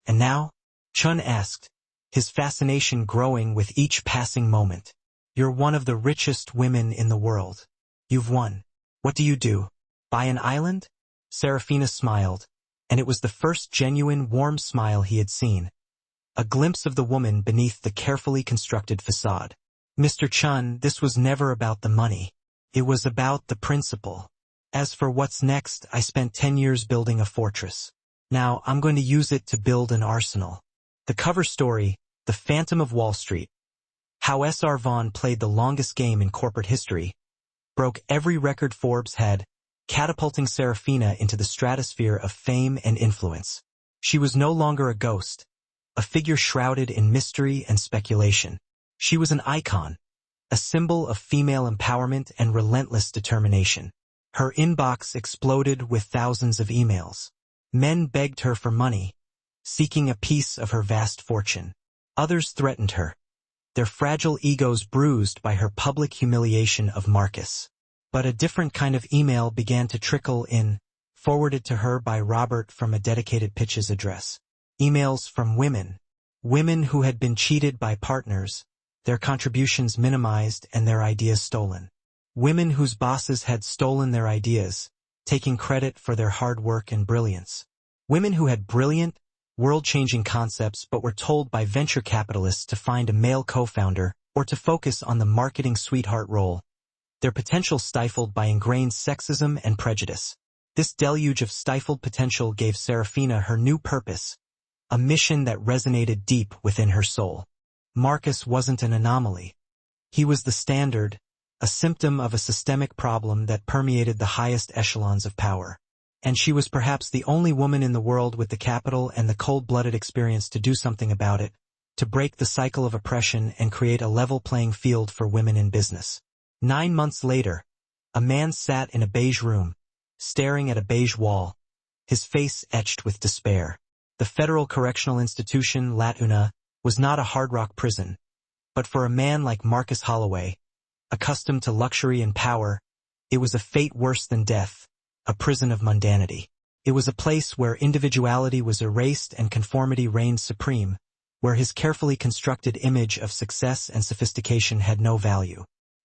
And now? Chun asked, his fascination growing with each passing moment. You're one of the richest women in the world. You've won. What do you do? Buy an island? Serafina smiled, and it was the first genuine, warm smile he had seen. A glimpse of the woman beneath the carefully constructed facade. Mr. Chun, this was never about the money. It was about the principle. As for what's next, I spent 10 years building a fortress. Now, I'm going to use it to build an arsenal. The cover story, The Phantom of Wall Street. How S.R. Vaughn played the longest game in corporate history, broke every record Forbes had, catapulting Serafina into the stratosphere of fame and influence. She was no longer a ghost, a figure shrouded in mystery and speculation. She was an icon, a symbol of female empowerment and relentless determination. Her inbox exploded with thousands of emails. Men begged her for money, seeking a piece of her vast fortune. Others threatened her, their fragile egos bruised by her public humiliation of Marcus. But a different kind of email began to trickle in, forwarded to her by Robert from a dedicated pitches address. Emails from women who had been cheated by partners, their contributions minimized and their ideas stolen. Women whose bosses had stolen their ideas, taking credit for their hard work and brilliance. Women who had brilliant, world-changing concepts but were told by venture capitalists to find a male co-founder or to focus on the marketing sweetheart role, their potential stifled by ingrained sexism and prejudice. This deluge of stifled potential gave Serafina her new purpose, a mission that resonated deep within her soul. Marcus wasn't an anomaly. He was the standard, a symptom of a systemic problem that permeated the highest echelons of power. And she was perhaps the only woman in the world with the capital and the cold-blooded experience to do something about it, to break the cycle of oppression and create a level playing field for women in business. 9 months later, a man sat in a beige room, staring at a beige wall, his face etched with despair. The Federal Correctional Institution, LATUNA, was not a hard rock prison, but for a man like Marcus Holloway, accustomed to luxury and power, it was a fate worse than death, a prison of mundanity. It was a place where individuality was erased and conformity reigned supreme, where his carefully constructed image of success and sophistication had no value.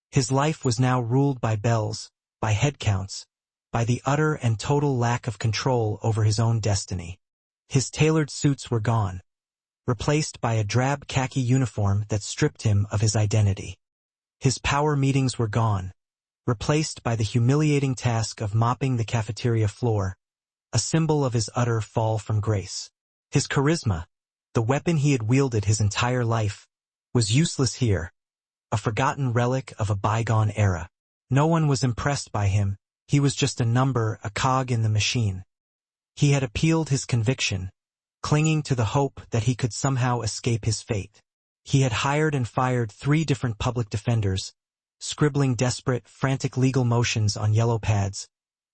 His life was now ruled by bells, by head counts, by the utter and total lack of control over his own destiny. His tailored suits were gone, replaced by a drab khaki uniform that stripped him of his identity. His power meetings were gone, replaced by the humiliating task of mopping the cafeteria floor, a symbol of his utter fall from grace. His charisma, the weapon he had wielded his entire life, was useless here, a forgotten relic of a bygone era. No one was impressed by him. He was just a number, a cog in the machine. He had appealed his conviction, clinging to the hope that he could somehow escape his fate. He had hired and fired 3 different public defenders, scribbling desperate, frantic legal motions on yellow pads,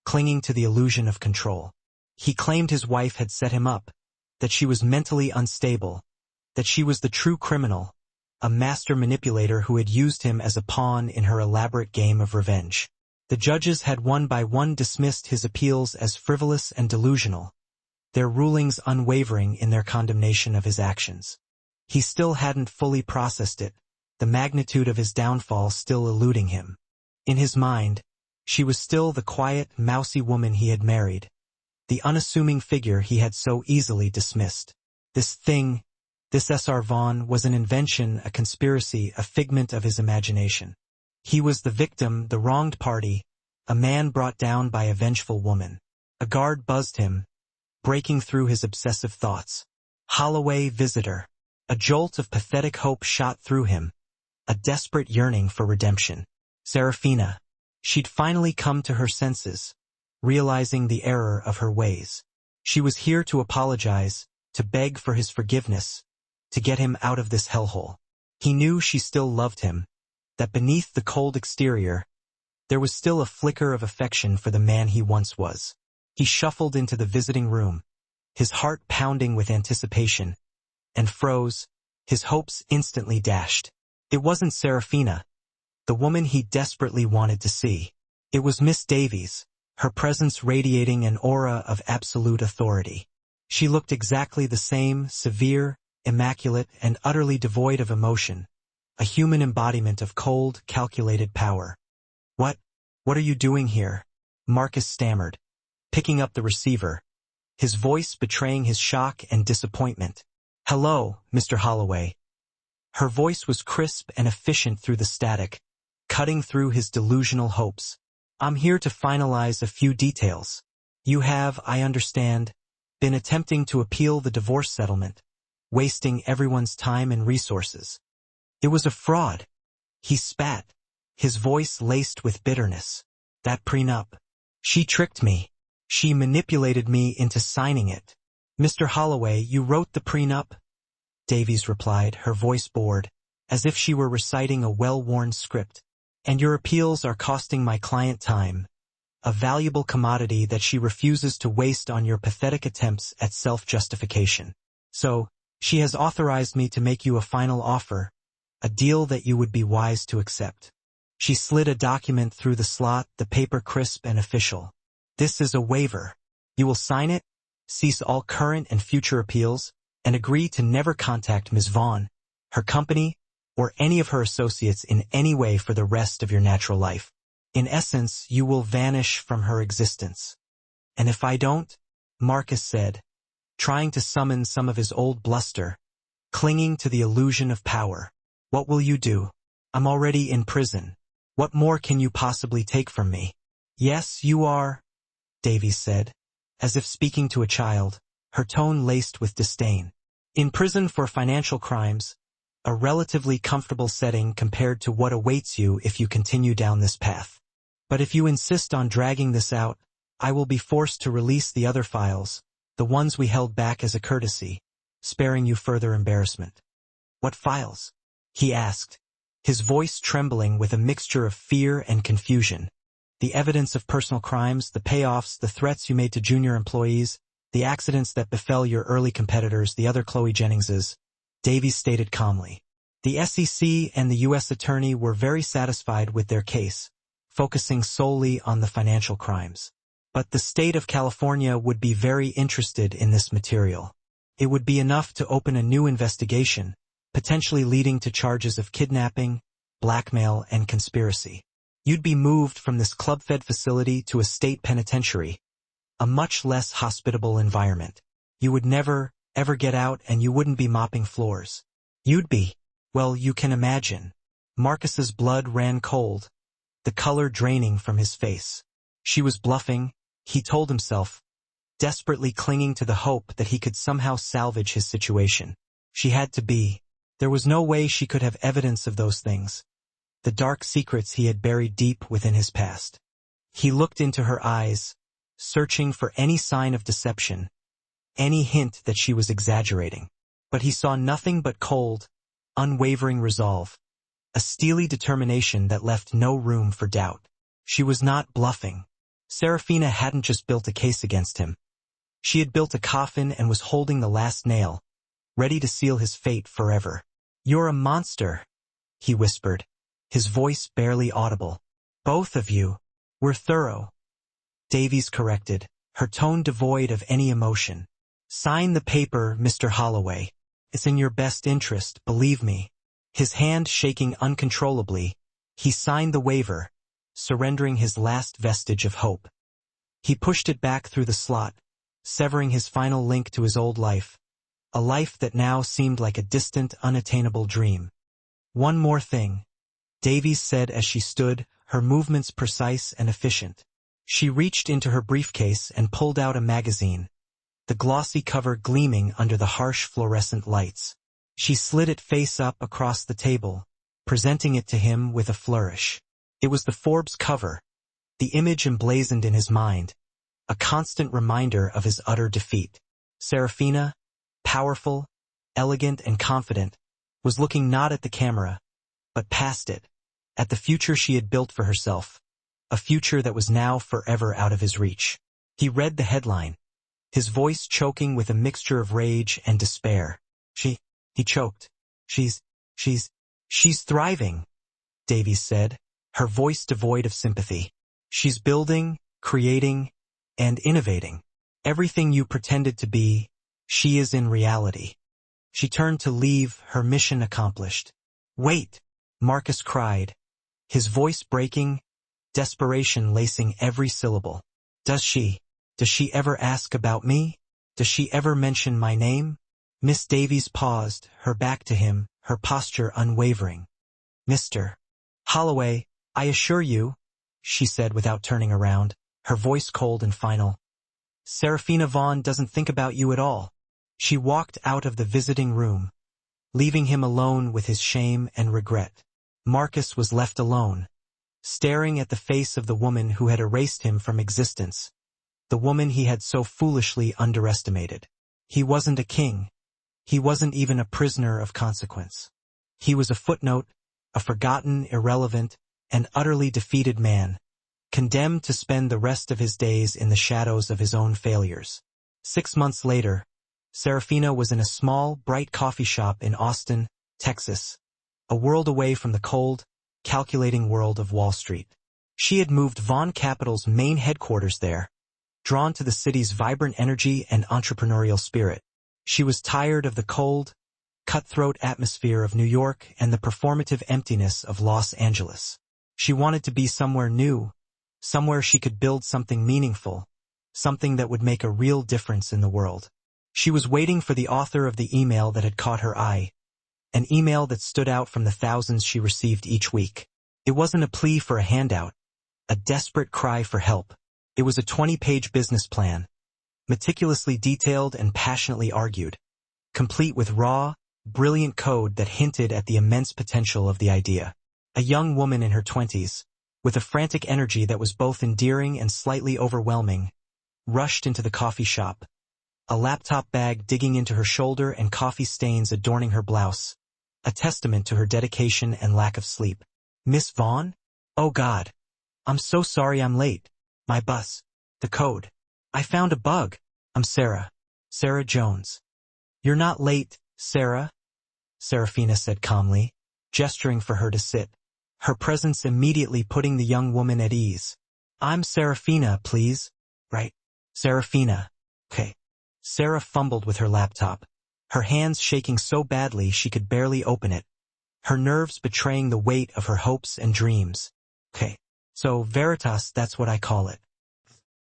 clinging to the illusion of control. He claimed his wife had set him up, that she was mentally unstable, that she was the true criminal, a master manipulator who had used him as a pawn in her elaborate game of revenge. The judges had one by one dismissed his appeals as frivolous and delusional, their rulings unwavering in their condemnation of his actions. He still hadn't fully processed it, the magnitude of his downfall still eluding him. In his mind, she was still the quiet, mousy woman he had married, the unassuming figure he had so easily dismissed. This thing, this S.R. Vaughn, was an invention, a conspiracy, a figment of his imagination. He was the victim, the wronged party, a man brought down by a vengeful woman. A guard buzzed him, breaking through his obsessive thoughts. Holloway, visitor. A jolt of pathetic hope shot through him, a desperate yearning for redemption. Serafina. She'd finally come to her senses, realizing the error of her ways. She was here to apologize, to beg for his forgiveness, to get him out of this hellhole. He knew she still loved him, that beneath the cold exterior, there was still a flicker of affection for the man he once was. He shuffled into the visiting room, his heart pounding with anticipation, and froze, his hopes instantly dashed. It wasn't Serafina, the woman he desperately wanted to see. It was Miss Davies, her presence radiating an aura of absolute authority. She looked exactly the same, severe, immaculate, and utterly devoid of emotion, a human embodiment of cold, calculated power. What are you doing here?" Marcus stammered, picking up the receiver, his voice betraying his shock and disappointment. "Hello, Mr. Holloway." Her voice was crisp and efficient through the static, cutting through his delusional hopes. "I'm here to finalize a few details. You have, I understand, been attempting to appeal the divorce settlement, wasting everyone's time and resources. It was a fraud." He spat, his voice laced with bitterness. "That prenup. She tricked me. She manipulated me into signing it." "Mr. Holloway, you wrote the prenup?" Davies replied, her voice bored, as if she were reciting a well-worn script. "And your appeals are costing my client time, a valuable commodity that she refuses to waste on your pathetic attempts at self-justification. So, she has authorized me to make you a final offer, a deal that you would be wise to accept." She slid a document through the slot, the paper crisp and official. "This is a waiver. You will sign it, cease all current and future appeals, and agree to never contact Ms. Vaughn, her company, or any of her associates in any way for the rest of your natural life. In essence, you will vanish from her existence." "And if I don't?" Marcus said, trying to summon some of his old bluster, clinging to the illusion of power. "What will you do? I'm already in prison. What more can you possibly take from me?" "Yes, you are," Davies said, as if speaking to a child, her tone laced with disdain. "In prison for financial crimes, a relatively comfortable setting compared to what awaits you if you continue down this path. But if you insist on dragging this out, I will be forced to release the other files, the ones we held back as a courtesy, sparing you further embarrassment." "What files?" he asked, his voice trembling with a mixture of fear and confusion. "The evidence of personal crimes, the payoffs, the threats you made to junior employees, the accidents that befell your early competitors, the other Chloe Jenningses," Davies stated calmly. The SEC and the U.S. Attorney were very satisfied with their case, focusing solely on the financial crimes. But the state of California would be very interested in this material. It would be enough to open a new investigation, potentially leading to charges of kidnapping, blackmail, and conspiracy. You'd be moved from this club-fed facility to a state penitentiary, a much less hospitable environment. You would never, ever get out, and you wouldn't be mopping floors. You'd be, well, you can imagine. Marcus's blood ran cold, the color draining from his face. She was bluffing, he told himself, desperately clinging to the hope that he could somehow salvage his situation. She had to be. There was no way she could have evidence of those things, the dark secrets he had buried deep within his past. He looked into her eyes, searching for any sign of deception, any hint that she was exaggerating. But he saw nothing but cold, unwavering resolve, a steely determination that left no room for doubt. She was not bluffing. Serafina hadn't just built a case against him. She had built a coffin and was holding the last nail, ready to seal his fate forever. "You're a monster," he whispered, his voice barely audible. "Both of you. We're thorough," Davies corrected, her tone devoid of any emotion. "Sign the paper, Mr. Holloway. It's in your best interest, believe me." His hand shaking uncontrollably, he signed the waiver, surrendering his last vestige of hope. He pushed it back through the slot, severing his final link to his old life, a life that now seemed like a distant, unattainable dream. "One more thing," Davies said as she stood, her movements precise and efficient. She reached into her briefcase and pulled out a magazine, the glossy cover gleaming under the harsh fluorescent lights. She slid it face up across the table, presenting it to him with a flourish. It was the Forbes cover, the image emblazoned in his mind, a constant reminder of his utter defeat. Serafina, powerful, elegant, and confident, was looking not at the camera, but past it, at the future she had built for herself, a future that was now forever out of his reach. He read the headline, his voice choking with a mixture of rage and despair. He choked. She's thriving," Davies said, her voice devoid of sympathy. "She's building, creating, and innovating. Everything you pretended to be, she is in reality." She turned to leave, her mission accomplished. "Wait," Marcus cried, his voice breaking, desperation lacing every syllable. Does she ever ask about me? Does she ever mention my name?" Miss Davies paused, her back to him, her posture unwavering. "Mr. Holloway, I assure you," she said without turning around, her voice cold and final. "Serafina Vaughn doesn't think about you at all." She walked out of the visiting room, leaving him alone with his shame and regret. Marcus was left alone, staring at the face of the woman who had erased him from existence, the woman he had so foolishly underestimated. He wasn't a king. He wasn't even a prisoner of consequence. He was a footnote, a forgotten, irrelevant, and utterly defeated man, condemned to spend the rest of his days in the shadows of his own failures. 6 months later, Serafina was in a small, bright coffee shop in Austin, Texas, a world away from the cold, calculating world of Wall Street. She had moved Vaughn Capital's main headquarters there, drawn to the city's vibrant energy and entrepreneurial spirit. She was tired of the cold, cutthroat atmosphere of New York and the performative emptiness of Los Angeles. She wanted to be somewhere new, somewhere she could build something meaningful, something that would make a real difference in the world. She was waiting for the author of the email that had caught her eye, an email that stood out from the thousands she received each week. It wasn't a plea for a handout, a desperate cry for help. It was a 20-page business plan, meticulously detailed and passionately argued, complete with raw, brilliant code that hinted at the immense potential of the idea. A young woman in her 20s, with a frantic energy that was both endearing and slightly overwhelming, rushed into the coffee shop, a laptop bag digging into her shoulder and coffee stains adorning her blouse, a testament to her dedication and lack of sleep. "Miss Vaughn? Oh God. I'm so sorry I'm late. My bus. The code. I found a bug. I'm Sarah Jones." "You're not late, Sarah," Serafina said calmly, gesturing for her to sit, her presence immediately putting the young woman at ease. "I'm Serafina, please." "Right. Serafina. Okay." Sarah fumbled with her laptop, her hands shaking so badly she could barely open it, her nerves betraying the weight of her hopes and dreams. "Okay. So Veritas, that's what I call it.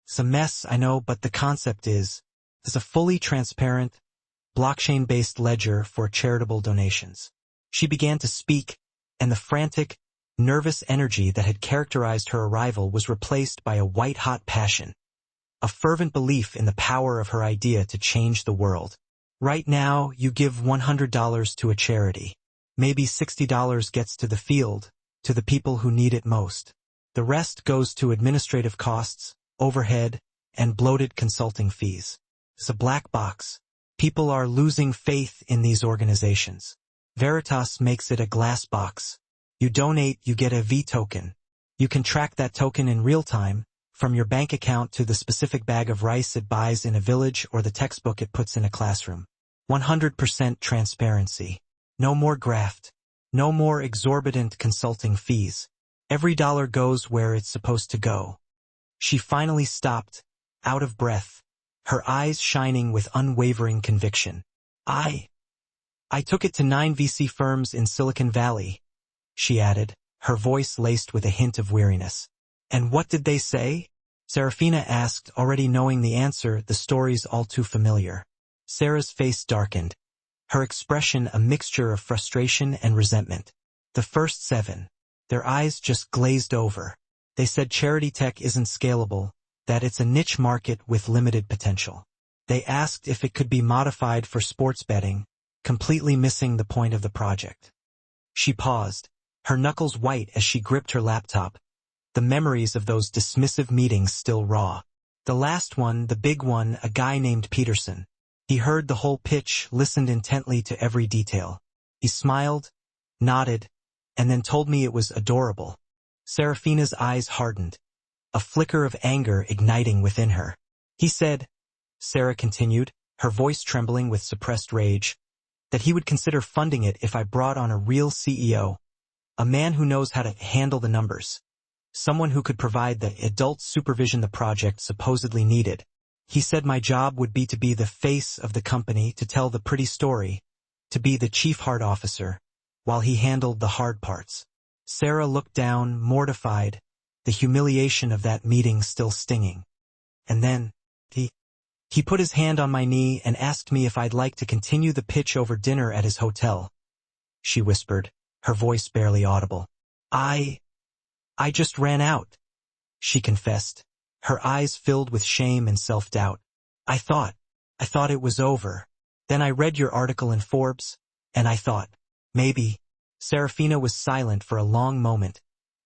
It's a mess, I know, but the concept is a fully transparent, blockchain-based ledger for charitable donations." She began to speak, and the frantic, nervous energy that had characterized her arrival was replaced by a white-hot passion, a fervent belief in the power of her idea to change the world. "Right now, you give $100 to a charity. Maybe $60 gets to the field, to the people who need it most. The rest goes to administrative costs, overhead, and bloated consulting fees. It's a black box. People are losing faith in these organizations. Veritas makes it a glass box. You donate, you get a V token. You can track that token in real time, From your bank account to the specific bag of rice it buys in a village or the textbook it puts in a classroom. 100% transparency. No more graft. No more exorbitant consulting fees. Every dollar goes where it's supposed to go. She finally stopped, out of breath, her eyes shining with unwavering conviction. I took it to 9 VC firms in Silicon Valley, she added, her voice laced with a hint of weariness. And what did they say? Serafina asked, already knowing the answer, the story's all too familiar. Sarah's face darkened, her expression a mixture of frustration and resentment. The first 7. Their eyes just glazed over. They said charity tech isn't scalable, that it's a niche market with limited potential. They asked if it could be modified for sports betting, completely missing the point of the project. She paused, her knuckles white as she gripped her laptop, the memories of those dismissive meetings still raw. The last one, the big one, a guy named Peterson. He heard the whole pitch, listened intently to every detail. He smiled, nodded, and then told me it was adorable. Serafina's eyes hardened, a flicker of anger igniting within her. He said, Sarah continued, her voice trembling with suppressed rage, that he would consider funding it if I brought on a real CEO, a man who knows how to handle the numbers, someone who could provide the adult supervision the project supposedly needed. He said my job would be to be the face of the company, to tell the pretty story, to be the chief heart officer, while he handled the hard parts. Sarah looked down, mortified, the humiliation of that meeting still stinging. And then, he put his hand on my knee and asked me if I'd like to continue the pitch over dinner at his hotel. She whispered, her voice barely audible. I just ran out, she confessed, her eyes filled with shame and self-doubt. I thought it was over. Then I read your article in Forbes, and I thought, maybe. Serafina was silent for a long moment,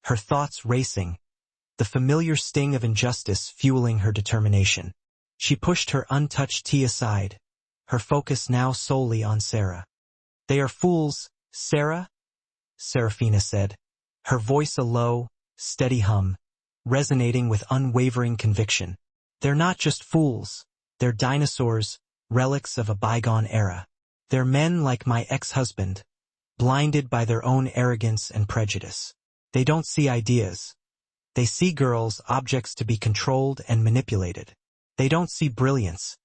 her thoughts racing, the familiar sting of injustice fueling her determination. She pushed her untouched tea aside, her focus now solely on Sarah. They are fools, Sarah? Serafina said, her voice a low, steady hum, resonating with unwavering conviction. They're not just fools, they're dinosaurs, relics of a bygone era. They're men like my ex-husband, blinded by their own arrogance and prejudice. They don't see ideas. They see girls, objects to be controlled and manipulated. They don't see brilliance.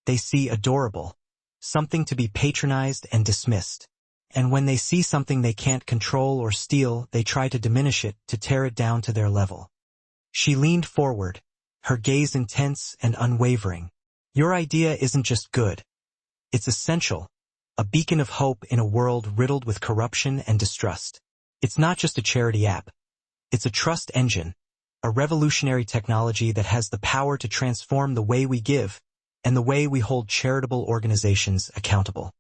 They see adorable, something to be patronized and dismissed. And when they see something they can't control or steal, they try to diminish it, to tear it down to their level. She leaned forward, her gaze intense and unwavering. Your idea isn't just good. It's essential, a beacon of hope in a world riddled with corruption and distrust. It's not just a charity app. It's a trust engine, a revolutionary technology that has the power to transform the way we give and the way we hold charitable organizations accountable.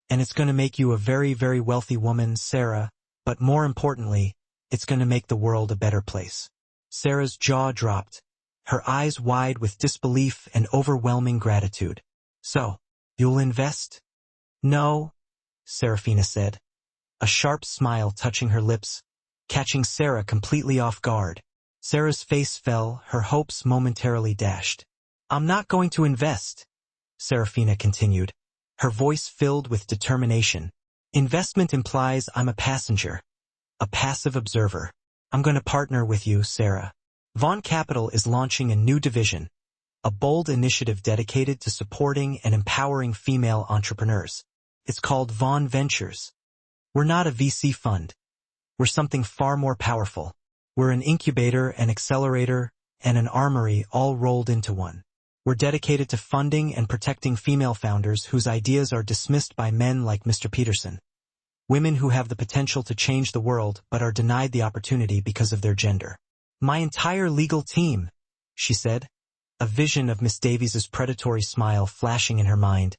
And it's going to make you a very, very wealthy woman, Sarah, but more importantly, it's going to make the world a better place. Sarah's jaw dropped, her eyes wide with disbelief and overwhelming gratitude. So, you'll invest? No, Serafina said, a sharp smile touching her lips, catching Sarah completely off guard. Sarah's face fell, her hopes momentarily dashed. I'm not going to invest, Serafina continued, her voice filled with determination. Investment implies I'm a passenger, a passive observer. I'm going to partner with you, Sarah. Vaughn Capital is launching a new division, a bold initiative dedicated to supporting and empowering female entrepreneurs. It's called Vaughn Ventures. We're not a VC fund. We're something far more powerful. We're an incubator, an accelerator, and an armory all rolled into one. We're dedicated to funding and protecting female founders whose ideas are dismissed by men like Mr. Peterson. Women who have the potential to change the world but are denied the opportunity because of their gender. My entire legal team, she said, a vision of Miss Davies's predatory smile flashing in her mind,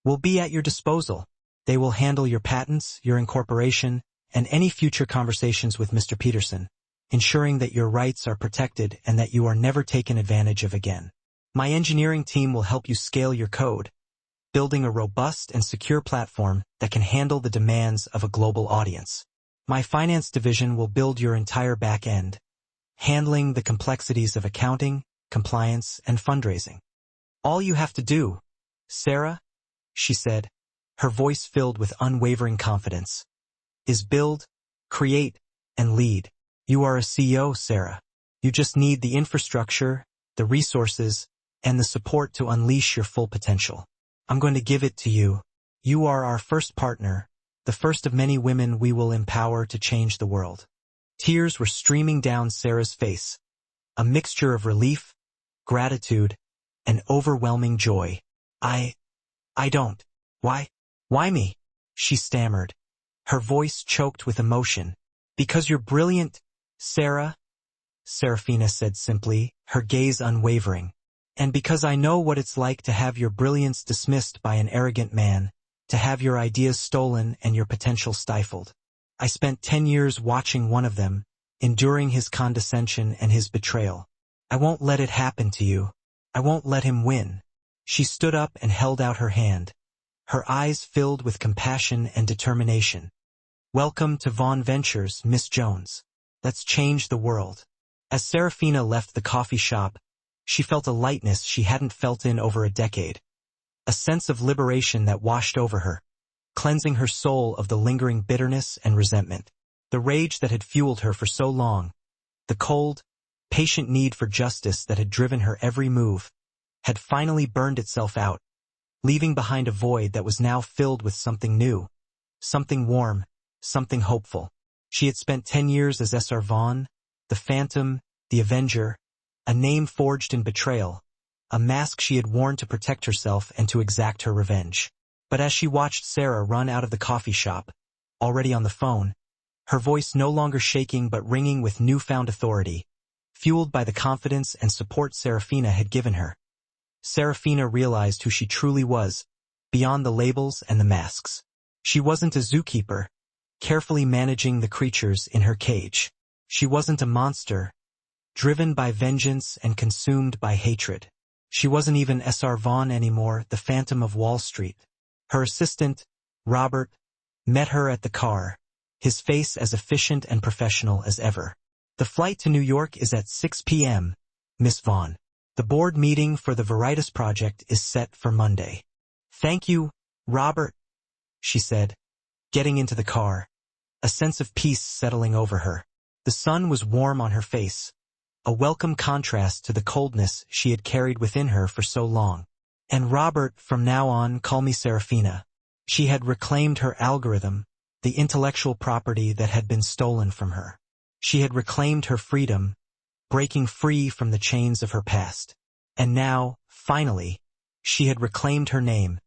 will be at your disposal. They will handle your patents, your incorporation, and any future conversations with Mr. Peterson, ensuring that your rights are protected and that you are never taken advantage of again. My engineering team will help you scale your code, building a robust and secure platform that can handle the demands of a global audience. My finance division will build your entire back end, handling the complexities of accounting, compliance, and fundraising. "All you have to do, Sarah," she said, her voice filled with unwavering confidence, "is build, create, and lead. You are a CEO, Sarah. You just need the infrastructure, the resources, and the support to unleash your full potential. I'm going to give it to you. You are our first partner, the first of many women we will empower to change the world." Tears were streaming down Sarah's face, a mixture of relief, gratitude, and overwhelming joy. I don't. Why me?" she stammered, her voice choked with emotion. "Because you're brilliant, Sarah," Serafina said simply, her gaze unwavering. "And because I know what it's like to have your brilliance dismissed by an arrogant man, to have your ideas stolen and your potential stifled. I spent 10 years watching one of them, enduring his condescension and his betrayal. I won't let it happen to you. I won't let him win." She stood up and held out her hand, her eyes filled with compassion and determination. "Welcome to Vaughn Ventures, Miss Jones. Let's change the world." As Serafina left the coffee shop, she felt a lightness she hadn't felt in over a decade, a sense of liberation that washed over her, cleansing her soul of the lingering bitterness and resentment. The rage that had fueled her for so long, the cold, patient need for justice that had driven her every move, had finally burned itself out, leaving behind a void that was now filled with something new, something warm, something hopeful. She had spent 10 years as S.R. Vaughn, the Phantom, the Avenger, a name forged in betrayal, a mask she had worn to protect herself and to exact her revenge. But as she watched Sarah run out of the coffee shop, already on the phone, her voice no longer shaking but ringing with newfound authority, fueled by the confidence and support Serafina had given her, Serafina realized who she truly was, beyond the labels and the masks. She wasn't a zookeeper, carefully managing the creatures in her cage. She wasn't a monster, driven by vengeance and consumed by hatred. She wasn't even S.R. Vaughn anymore, the Phantom of Wall Street. Her assistant, Robert, met her at the car, his face as efficient and professional as ever. "The flight to New York is at 6 p.m., Miss Vaughn. The board meeting for the Veritas project is set for Monday." "Thank you, Robert," she said, getting into the car, a sense of peace settling over her. The sun was warm on her face, a welcome contrast to the coldness she had carried within her for so long. "And Robert, from now on, call me Serafina." She had reclaimed her algorithm, the intellectual property that had been stolen from her. She had reclaimed her freedom, breaking free from the chains of her past. And now, finally, she had reclaimed her name,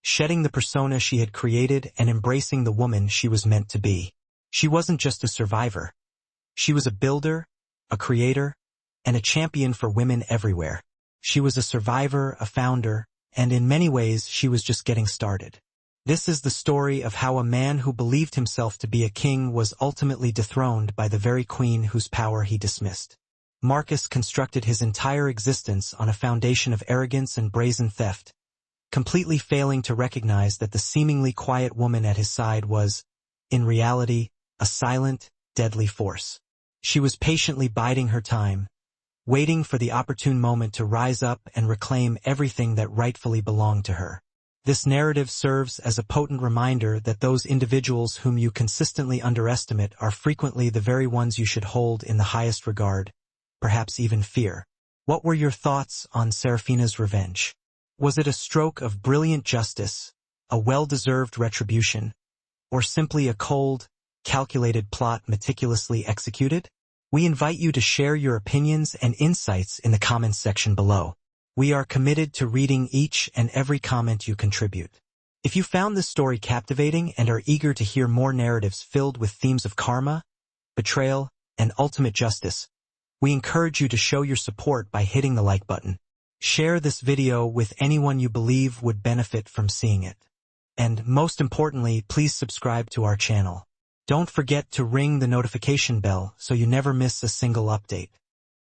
shedding the persona she had created and embracing the woman she was meant to be. She wasn't just a survivor. She was a builder, a creator, and a champion for women everywhere. She was a survivor, a founder, and in many ways she was just getting started. This is the story of how a man who believed himself to be a king was ultimately dethroned by the very queen whose power he dismissed. Marcus constructed his entire existence on a foundation of arrogance and brazen theft, completely failing to recognize that the seemingly quiet woman at his side was, in reality, a silent, deadly force. She was patiently biding her time, waiting for the opportune moment to rise up and reclaim everything that rightfully belonged to her. This narrative serves as a potent reminder that those individuals whom you consistently underestimate are frequently the very ones you should hold in the highest regard, perhaps even fear. What were your thoughts on Serafina's revenge? Was it a stroke of brilliant justice, a well-deserved retribution, or simply a cold, calculated plot meticulously executed? We invite you to share your opinions and insights in the comments section below. We are committed to reading each and every comment you contribute. If you found this story captivating and are eager to hear more narratives filled with themes of karma, betrayal, and ultimate justice, we encourage you to show your support by hitting the like button. Share this video with anyone you believe would benefit from seeing it. And most importantly, please subscribe to our channel. Don't forget to ring the notification bell so you never miss a single update.